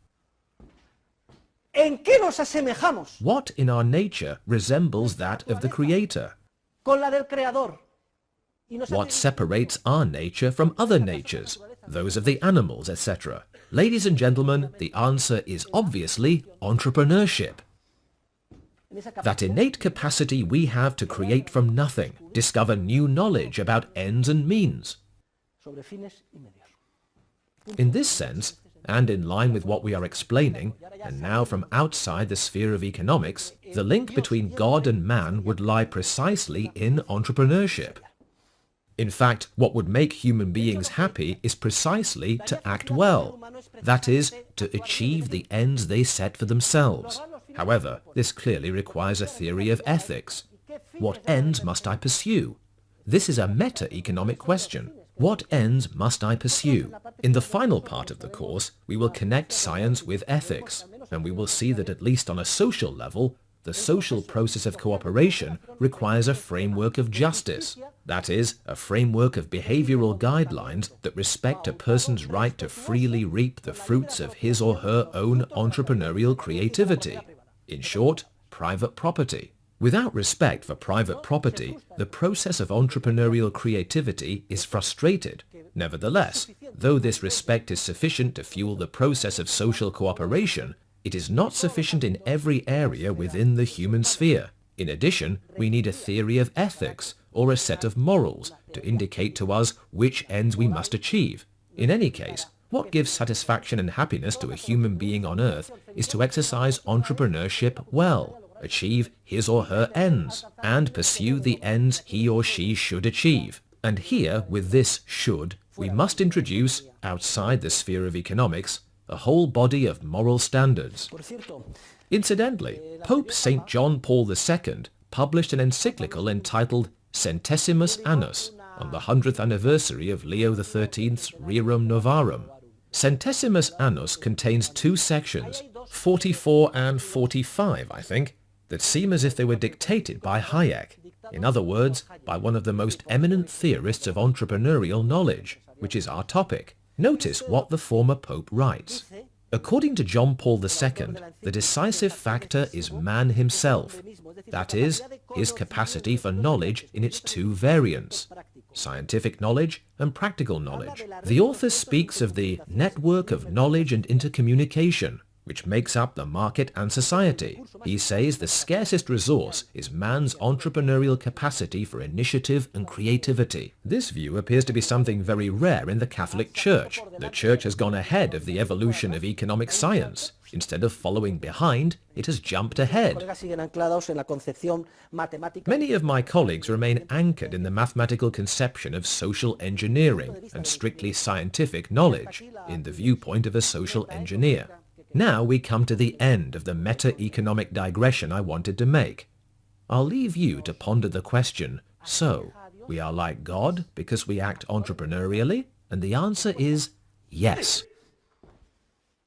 What in our nature resembles that of the Creator? What separates our nature from other natures, those of the animals, etc.? Ladies and gentlemen, the answer is obviously entrepreneurship. That innate capacity we have to create from nothing, discover new knowledge about ends and means. In this sense, and in line with what we are explaining, and now from outside the sphere of economics, the link between God and man would lie precisely in entrepreneurship. In fact, what would make human beings happy is precisely to act well, that is, to achieve the ends they set for themselves. However, this clearly requires a theory of ethics. What ends must I pursue? This is a meta-economic question. What ends must I pursue? In the final part of the course, we will connect science with ethics, and we will see that at least on a social level, the social process of cooperation requires a framework of justice. That is, a framework of behavioral guidelines that respect a person's right to freely reap the fruits of his or her own entrepreneurial creativity. In short, private property. Without respect for private property, the process of entrepreneurial creativity is frustrated. Nevertheless, though this respect is sufficient to fuel the process of social cooperation, it is not sufficient in every area within the human sphere. In addition, we need a theory of ethics, or a set of morals, to indicate to us which ends we must achieve. In any case, what gives satisfaction and happiness to a human being on Earth is to exercise entrepreneurship well, achieve his or her ends, and pursue the ends he or she should achieve. And here, with this should, we must introduce, outside the sphere of economics, a whole body of moral standards. Incidentally, Pope St. John Paul II published an encyclical entitled Centesimus Annus, on the 100th anniversary of Leo XIII's Rerum Novarum. Centesimus Annus contains two sections, 44 and 45, I think, that seem as if they were dictated by Hayek. In other words, by one of the most eminent theorists of entrepreneurial knowledge, which is our topic. Notice what the former Pope writes. According to John Paul II, the decisive factor is man himself, that is, his capacity for knowledge in its two variants, scientific knowledge and practical knowledge. The author speaks of the network of knowledge and intercommunication, which makes up the market and society. He says the scarcest resource is man's entrepreneurial capacity for initiative and creativity. This view appears to be something very rare in the Catholic Church. The Church has gone ahead of the evolution of economic science. Instead of following behind, it has jumped ahead. Many of my colleagues remain anchored in the mathematical conception of social engineering and strictly scientific knowledge, in the viewpoint of a social engineer. Now we come to the end of the meta-economic digression I wanted to make. I'll leave you to ponder the question, so, we are like God because we act entrepreneurially? And the answer is yes.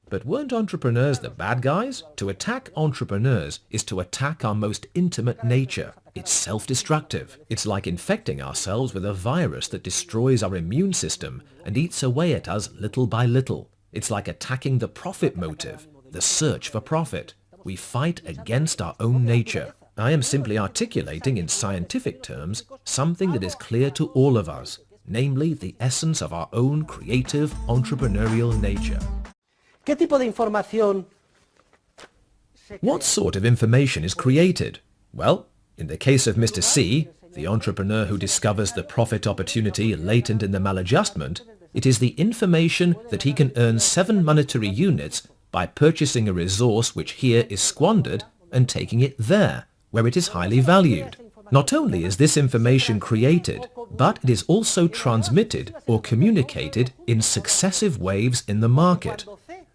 But weren't entrepreneurs the bad guys? To attack entrepreneurs is to attack our most intimate nature. It's self-destructive. It's like infecting ourselves with a virus that destroys our immune system and eats away at us little by little. It's like attacking the profit motive, the search for profit. We fight against our own nature. I am simply articulating in scientific terms something that is clear to all of us, namely the essence of our own creative entrepreneurial nature. What sort of information is created? Well, in the case of Mr. C, the entrepreneur who discovers the profit opportunity latent in the maladjustment, it is the information that he can earn 7 monetary units by purchasing a resource which here is squandered and taking it there, where it is highly valued. Not only is this information created, but it is also transmitted or communicated in successive waves in the market.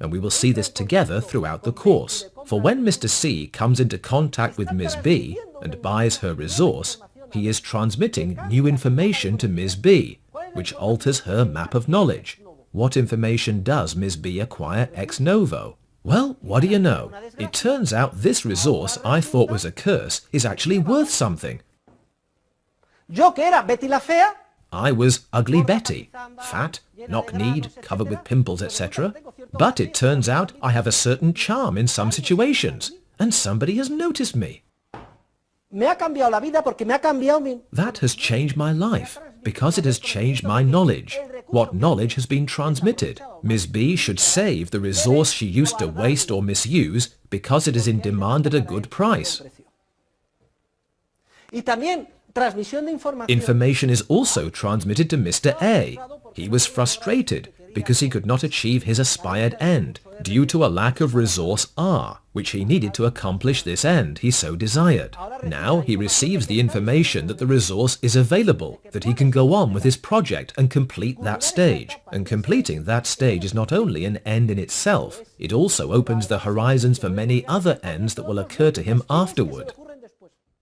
And we will see this together throughout the course. For when Mr. C comes into contact with Ms. B and buys her resource, he is transmitting new information to Ms. B, which alters her map of knowledge. What information does Ms. B acquire ex novo? Well, what do you know? It turns out this resource I thought was a curse is actually worth something. I was Ugly Betty, fat, knock-kneed, covered with pimples, etc. But it turns out I have a certain charm in some situations, and somebody has noticed me. That has changed my life, because it has changed my knowledge. What knowledge has been transmitted? Ms. B should save the resource she used to waste or misuse because it is in demand at a good price. Information is also transmitted to Mr. A. He was frustrated because he could not achieve his aspired end due to a lack of resource R, which he needed to accomplish this end he so desired. Now he receives the information that the resource is available, that he can go on with his project and complete that stage. And completing that stage is not only an end in itself, it also opens the horizons for many other ends that will occur to him afterward.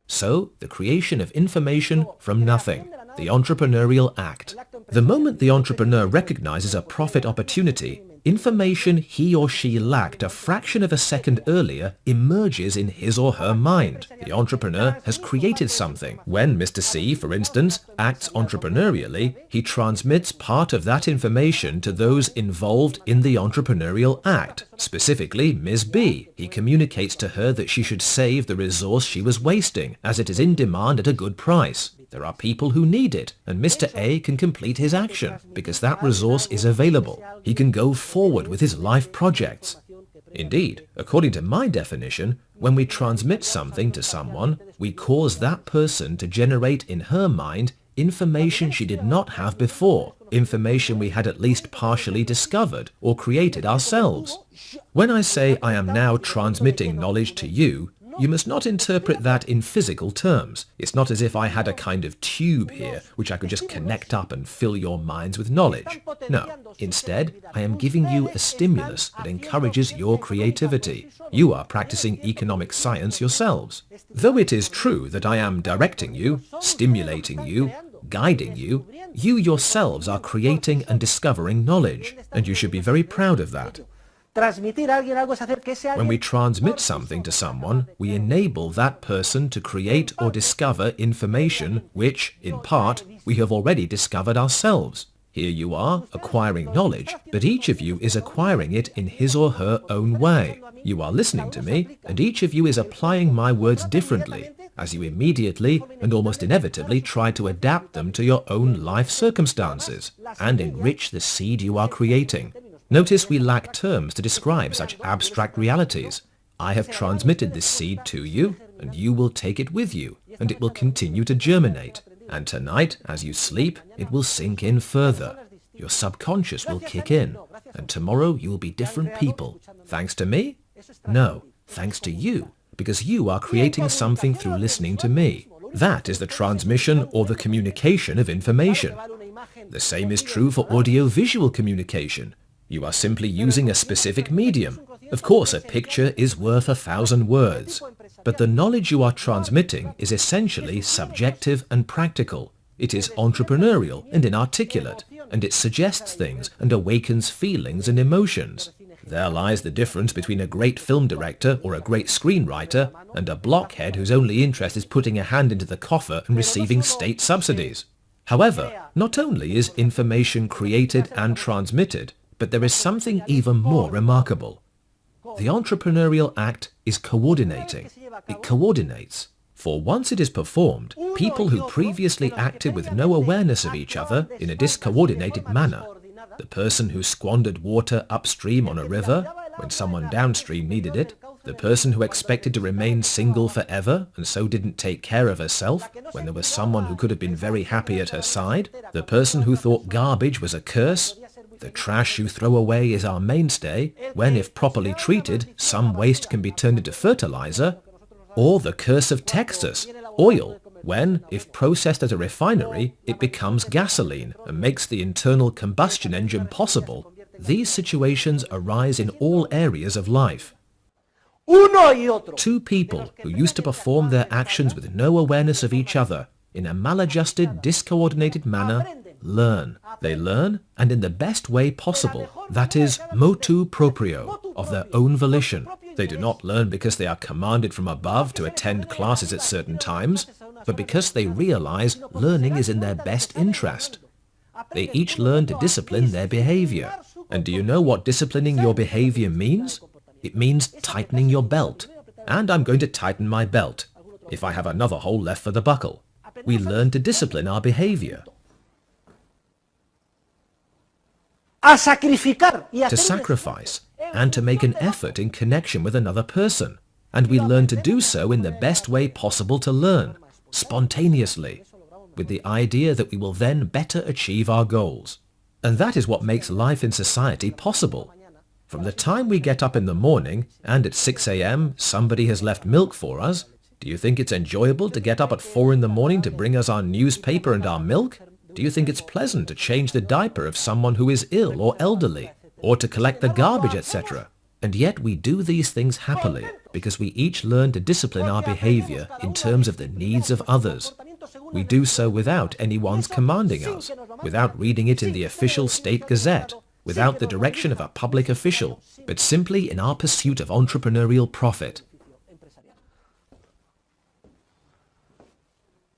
So, the creation of information from nothing, the Entrepreneurial Act. The moment the entrepreneur recognizes a profit opportunity, information he or she lacked a fraction of a second earlier emerges in his or her mind. The entrepreneur has created something. When Mr. C, for instance, acts entrepreneurially, he transmits part of that information to those involved in the Entrepreneurial Act, specifically Ms. B. He communicates to her that she should save the resource she was wasting, as it is in demand at a good price. There are people who need it, and Mr. A can complete his action, because that resource is available. He can go forward with his life projects. Indeed, according to my definition, when we transmit something to someone, we cause that person to generate in her mind information she did not have before, information we had at least partially discovered or created ourselves. When I say I am now transmitting knowledge to you, you must not interpret that in physical terms. It's not as if I had a kind of tube here which I could just connect up and fill your minds with knowledge. No, instead, I am giving you a stimulus that encourages your creativity. You are practicing economic science yourselves. Though it is true that I am directing you, stimulating you, guiding you, you yourselves are creating and discovering knowledge, and you should be very proud of that. When we transmit something to someone, we enable that person to create or discover information which, in part, we have already discovered ourselves. Here you are, acquiring knowledge, but each of you is acquiring it in his or her own way. You are listening to me, and each of you is applying my words differently, as you immediately and almost inevitably try to adapt them to your own life circumstances, and enrich the seed you are creating. Notice we lack terms to describe such abstract realities. I have transmitted this seed to you, and you will take it with you, and it will continue to germinate. And tonight, as you sleep, it will sink in further. Your subconscious will kick in, and tomorrow you will be different people. Thanks to me? No, thanks to you, because you are creating something through listening to me. That is the transmission or the communication of information. The same is true for audio-visual communication. You are simply using a specific medium. Of course, a picture is worth 1,000 words. But the knowledge you are transmitting is essentially subjective and practical. It is entrepreneurial and inarticulate, and it suggests things and awakens feelings and emotions. There lies the difference between a great film director or a great screenwriter and a blockhead whose only interest is putting a hand into the coffer and receiving state subsidies. However, not only is information created and transmitted, but there is something even more remarkable. The Entrepreneurial Act is coordinating. It coordinates. For once it is performed, people who previously acted with no awareness of each other in a discoordinated manner, the person who squandered water upstream on a river when someone downstream needed it, the person who expected to remain single forever and so didn't take care of herself when there was someone who could have been very happy at her side, the person who thought garbage was a curse, the trash you throw away is our mainstay, when if properly treated, some waste can be turned into fertilizer, or the curse of Texas, oil, when, if processed at a refinery, it becomes gasoline and makes the internal combustion engine possible. These situations arise in all areas of life. Two people who used to perform their actions with no awareness of each other, in a maladjusted, discoordinated manner, learn. They learn, and in the best way possible, that is, motu proprio, of their own volition. They do not learn because they are commanded from above to attend classes at certain times, but because they realize learning is in their best interest. They each learn to discipline their behavior. And do you know what disciplining your behavior means? It means tightening your belt. And I'm going to tighten my belt, if I have another hole left for the buckle. We learn to discipline our behavior. To sacrifice and to make an effort in connection with another person. And we learn to do so in the best way possible to learn, spontaneously, with the idea that we will then better achieve our goals. And that is what makes life in society possible. From the time we get up in the morning and at 6 a.m. somebody has left milk for us, do you think it's enjoyable to get up at 4 in the morning to bring us our newspaper and our milk? Do you think it's pleasant to change the diaper of someone who is ill or elderly, or to collect the garbage, etc.? And yet we do these things happily, because we each learn to discipline our behavior in terms of the needs of others. We do so without anyone's commanding us, without reading it in the official state gazette, without the direction of a public official, but simply in our pursuit of entrepreneurial profit.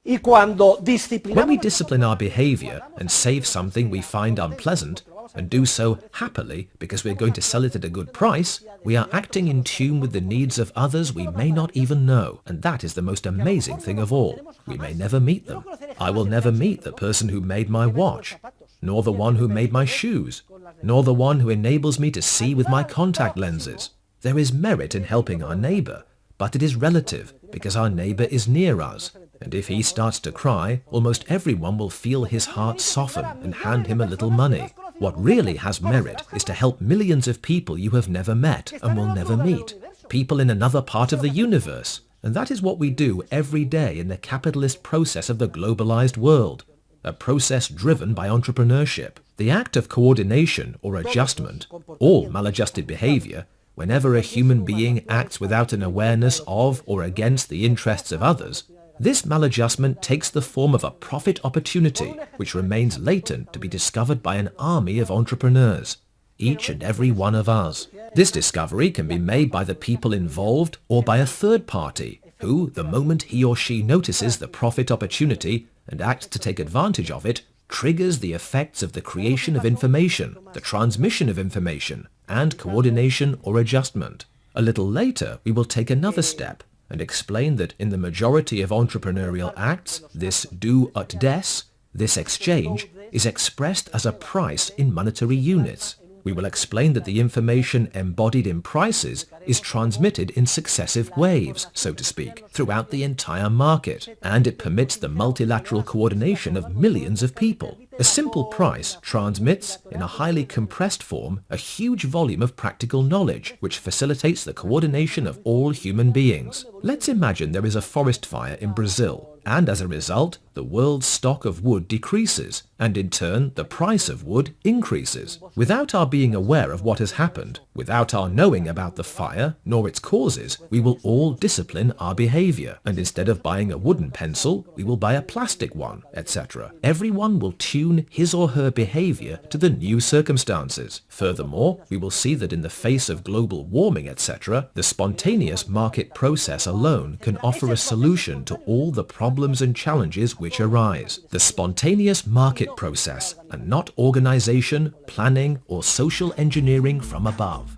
When we discipline our behavior and save something we find unpleasant, and do so happily because we're going to sell it at a good price, we are acting in tune with the needs of others we may not even know, and that is the most amazing thing of all. We may never meet them. I will never meet the person who made my watch, nor the one who made my shoes, nor the one who enables me to see with my contact lenses. There is merit in helping our neighbor, but it is relative, because our neighbor is near us. And if he starts to cry, almost everyone will feel his heart soften and hand him a little money. What really has merit is to help millions of people you have never met and will never meet. People in another part of the universe. And that is what we do every day in the capitalist process of the globalized world. A process driven by entrepreneurship. The act of coordination or adjustment, all maladjusted behavior, whenever a human being acts without an awareness of or against the interests of others, This maladjustment takes the form of a profit opportunity which remains latent to be discovered by an army of entrepreneurs, each and every one of us. This discovery can be made by the people involved or by a third party who, the moment he or she notices the profit opportunity and acts to take advantage of it, triggers the effects of the creation of information, the transmission of information, and coordination or adjustment. A little later, we will take another step and explain that in the majority of entrepreneurial acts, this do ut des, this exchange, is expressed as a price in monetary units. We will explain that the information embodied in prices is transmitted in successive waves, so to speak, throughout the entire market, and it permits the multilateral coordination of millions of people. A simple price transmits, in a highly compressed form, a huge volume of practical knowledge, which facilitates the coordination of all human beings. Let's imagine there is a forest fire in Brazil, and as a result, the world's stock of wood decreases, and in turn, the price of wood increases. Without our being aware of what has happened, without our knowing about the fire, nor its causes, we will all discipline our behavior, and instead of buying a wooden pencil, we will buy a plastic one, etc. Everyone will tune his or her behavior to the new circumstances. Furthermore, we will see that in the face of global warming, etc., the spontaneous market process alone can offer a solution to all the problems and challenges which arise. The spontaneous market process, and not organization, planning, or social engineering from above.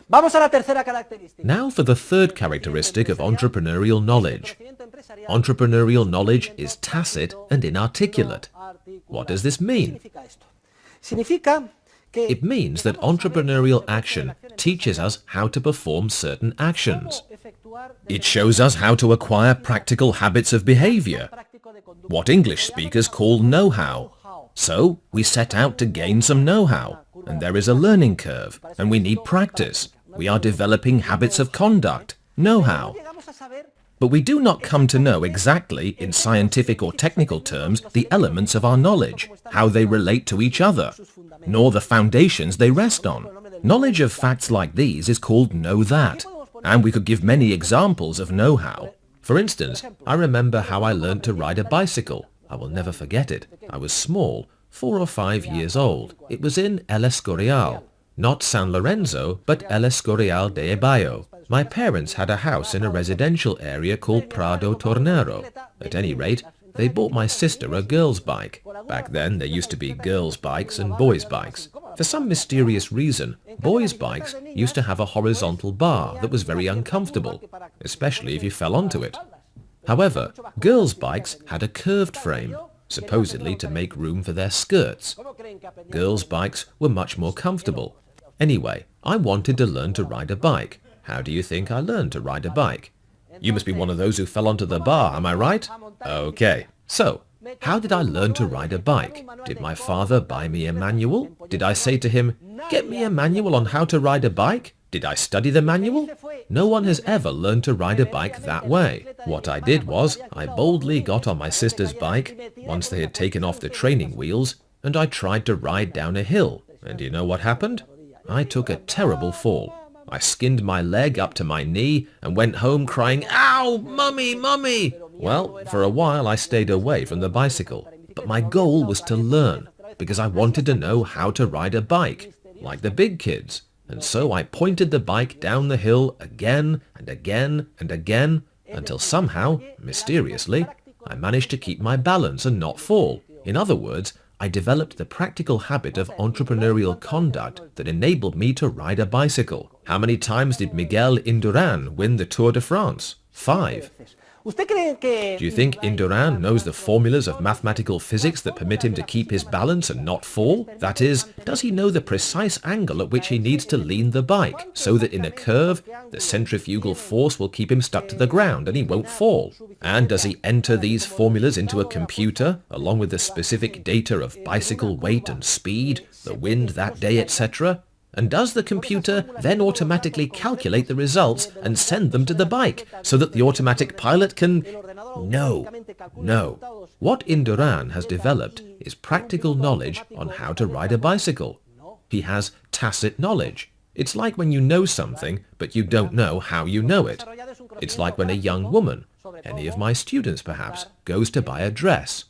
Vamos a la tercera característica. Now for the third characteristic of entrepreneurial knowledge. Entrepreneurial knowledge is tacit and inarticulate. What does this mean? Significa que It means that entrepreneurial action teaches us how to perform certain actions. It shows us how to acquire practical habits of behavior, what English speakers call know-how. So, we set out to gain some know-how, and there is a learning curve, and we need practice. We are developing habits of conduct, know-how. But we do not come to know exactly, in scientific or technical terms, the elements of our knowledge, how they relate to each other, nor the foundations they rest on. Knowledge of facts like these is called know-that, and we could give many examples of know-how. For instance, I remember how I learned to ride a bicycle. I will never forget it. I was small, 4 or 5 years old. It was in El Escorial. Not San Lorenzo, but El Escorial de Ebayo. My parents had a house in a residential area called Prado Tornero. At any rate, they bought my sister a girl's bike. Back then, there used to be girls' bikes and boys' bikes. For some mysterious reason, boys' bikes used to have a horizontal bar that was very uncomfortable, especially if you fell onto it. However, girls' bikes had a curved frame, supposedly to make room for their skirts. Girls' bikes were much more comfortable. Anyway, I wanted to learn to ride a bike. How do you think I learned to ride a bike? You must be one of those who fell onto the bar, am I right? Okay. So, how did I learn to ride a bike? Did my father buy me a manual? Did I say to him, "Get me a manual on how to ride a bike"? Did I study the manual? No one has ever learned to ride a bike that way. What I did was, I boldly got on my sister's bike, once they had taken off the training wheels, and I tried to ride down a hill. And you know what happened? I took a terrible fall. I skinned my leg up to my knee and went home crying, "Ow, mummy, mummy!" Well, for a while I stayed away from the bicycle, but my goal was to learn, because I wanted to know how to ride a bike, like the big kids. And so I pointed the bike down the hill again and again and again, until somehow, mysteriously, I managed to keep my balance and not fall. In other words, I developed the practical habit of entrepreneurial conduct that enabled me to ride a bicycle. How many times did Miguel Indurain win the Tour de France? 5. Do you think Indurain knows the formulas of mathematical physics that permit him to keep his balance and not fall? That is, does he know the precise angle at which he needs to lean the bike, so that in a curve, the centrifugal force will keep him stuck to the ground and he won't fall? And does he enter these formulas into a computer, along with the specific data of bicycle weight and speed, the wind that day, etc.? And does the computer then automatically calculate the results and send them to the bike, so that the automatic pilot can... No. What Indurain has developed is practical knowledge on how to ride a bicycle. He has tacit knowledge. It's like when you know something, but you don't know how you know it. It's like when a young woman Any of my students, perhaps, goes to buy a dress.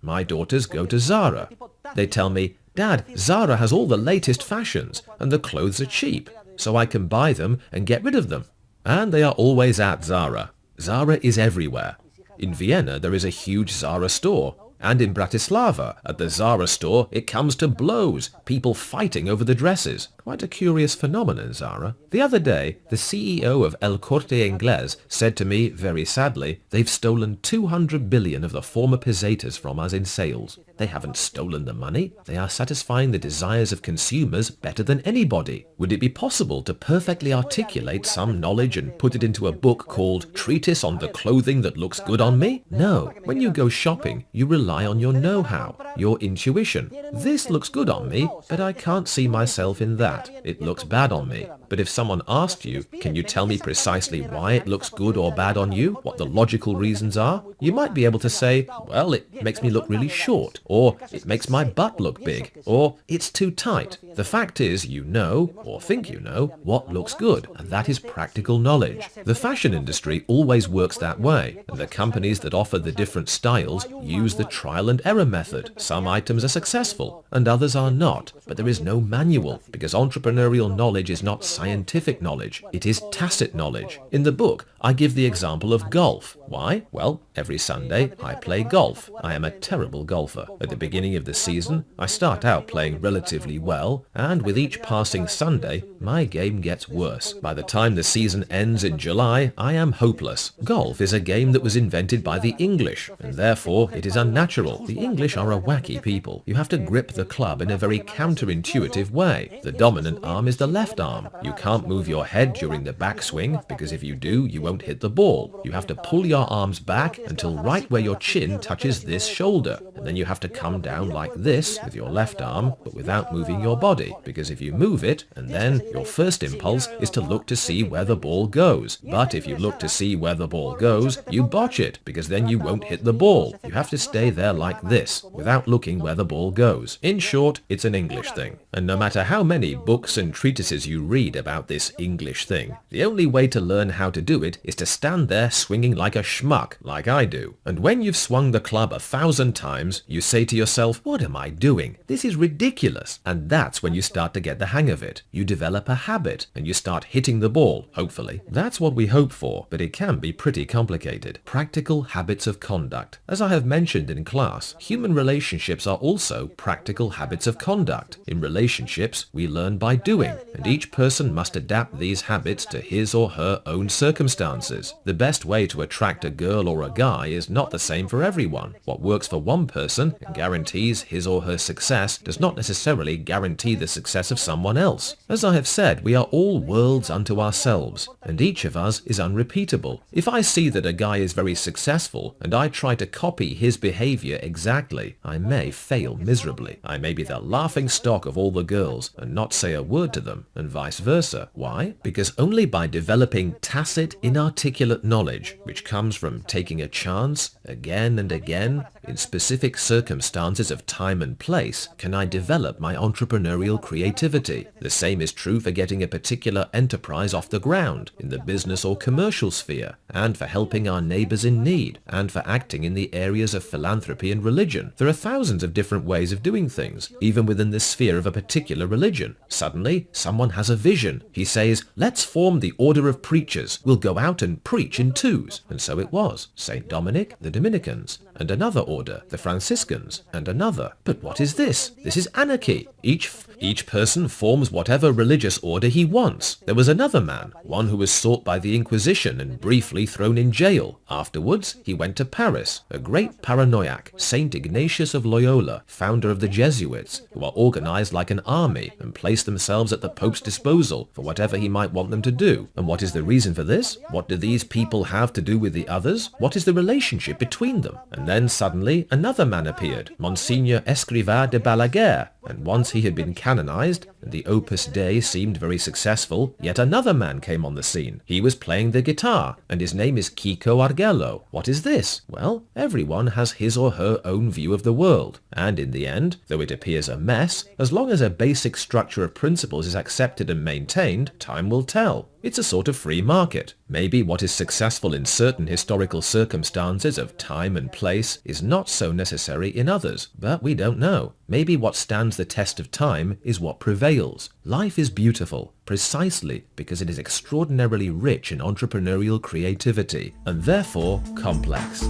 My daughters go to Zara. They tell me, "Dad, Zara has all the latest fashions, and the clothes are cheap, so I can buy them and get rid of them." And they are always at Zara. Zara is everywhere. In Vienna, there is a huge Zara store. And in Bratislava, at the Zara store, it comes to blows, people fighting over the dresses. Quite a curious phenomenon, Zara. The other day, the CEO of El Corte Inglés said to me, very sadly, they've stolen 200 billion of the former pesetas from us in sales. They haven't stolen the money. They are satisfying the desires of consumers better than anybody. Would it be possible to perfectly articulate some knowledge and put it into a book called Treatise on the Clothing That Looks Good on Me? No. When you go shopping, you rely on your know-how, your intuition. This looks good on me, but I can't see myself in that. It looks bad on me. But if someone asked you, can you tell me precisely why it looks good or bad on you, what the logical reasons are, you might be able to say, well, it makes me look really short, or it makes my butt look big, or it's too tight. The fact is, you know, or think you know, what looks good, and that is practical knowledge. The fashion industry always works that way, and the companies that offer the different styles use the trial and error method. Some items are successful, and others are not, but there is no manual, because entrepreneurial knowledge is not scientific knowledge, it is tacit knowledge. In the book, I give the example of golf. Why? Well, every Sunday I play golf. I am a terrible golfer. At the beginning of the season, I start out playing relatively well, and with each passing Sunday, my game gets worse. By the time the season ends in July, I am hopeless. Golf is a game that was invented by the English, and therefore it is unnatural. The English are a wacky people. You have to grip the club in a very counterintuitive way. The dominant arm is the left arm. You can't move your head during the backswing, because if you do, you won't hit the ball. You have to pull your arms back until right where your chin touches this shoulder, and then you have to come down like this with your left arm, but without moving your body, because if you move it, and then your first impulse is to look to see where the ball goes. But if you look to see where the ball goes, you botch it, because then you won't hit the ball. You have to stay there like this, without looking where the ball goes. In short, it's an English thing. And no matter how many books and treatises you read about this English thing, the only way to learn how to do it is to stand there swinging like a schmuck, like I do. And when you've swung the club 1,000 times, you say to yourself, what am I doing? This is ridiculous. And that's when you start to get the hang of it. You develop a habit, and you start hitting the ball, hopefully. That's what we hope for, but it can be pretty complicated. Practical habits of conduct. As I have mentioned in class, human relationships are also practical habits of conduct. In relationships, we learn by doing, and each person must adapt these habits to his or her own circumstances. The best way to attract a girl or a guy is not the same for everyone. What works for one person and guarantees his or her success does not necessarily guarantee the success of someone else. As I have said, we are all worlds unto ourselves, and each of us is unrepeatable. If I see that a guy is very successful and I try to copy his behavior exactly, I may fail miserably. I may be the laughing stock of all the girls and not say a word to them, and vice versa. Why? Because only by developing tacit, inarticulate knowledge, which comes from taking a chance again and again in specific circumstances of time and place, can I develop my entrepreneurial creativity. The same is true for getting a particular enterprise off the ground in the business or commercial sphere, and for helping our neighbors in need, and for acting in the areas of philanthropy and religion. There are thousands of different ways of doing things, even within the sphere of a particular religion. Suddenly, someone has a vision. He says, let's form the order of preachers. We'll go out and preach in twos. And so it was. St. Dominic, the Dominicans, and another order, the Franciscans, and another. But what is this? This is anarchy. Each person forms whatever religious order he wants. There was another man, one who was sought by the Inquisition and briefly thrown in jail. Afterwards, he went to Paris, a great paranoiac, Saint Ignatius of Loyola, founder of the Jesuits, who are organized like an army and place themselves at the Pope's disposal for whatever he might want them to do. And what is the reason for this? What do these people have to do with the others? What is the relationship between them? And then suddenly another man appeared, Monsignor Escrivá de Balaguer, And once he had been canonized, and the Opus Dei seemed very successful, yet another man came on the scene. He was playing the guitar, and his name is Kiko Argello. What is this? Well, everyone has his or her own view of the world. And in the end, though it appears a mess, as long as a basic structure of principles is accepted and maintained, time will tell. It's a sort of free market. Maybe what is successful in certain historical circumstances of time and place is not so necessary in others, but we don't know. Maybe what stands the test of time is what prevails. Life is beautiful, precisely because it is extraordinarily rich in entrepreneurial creativity, and therefore complex.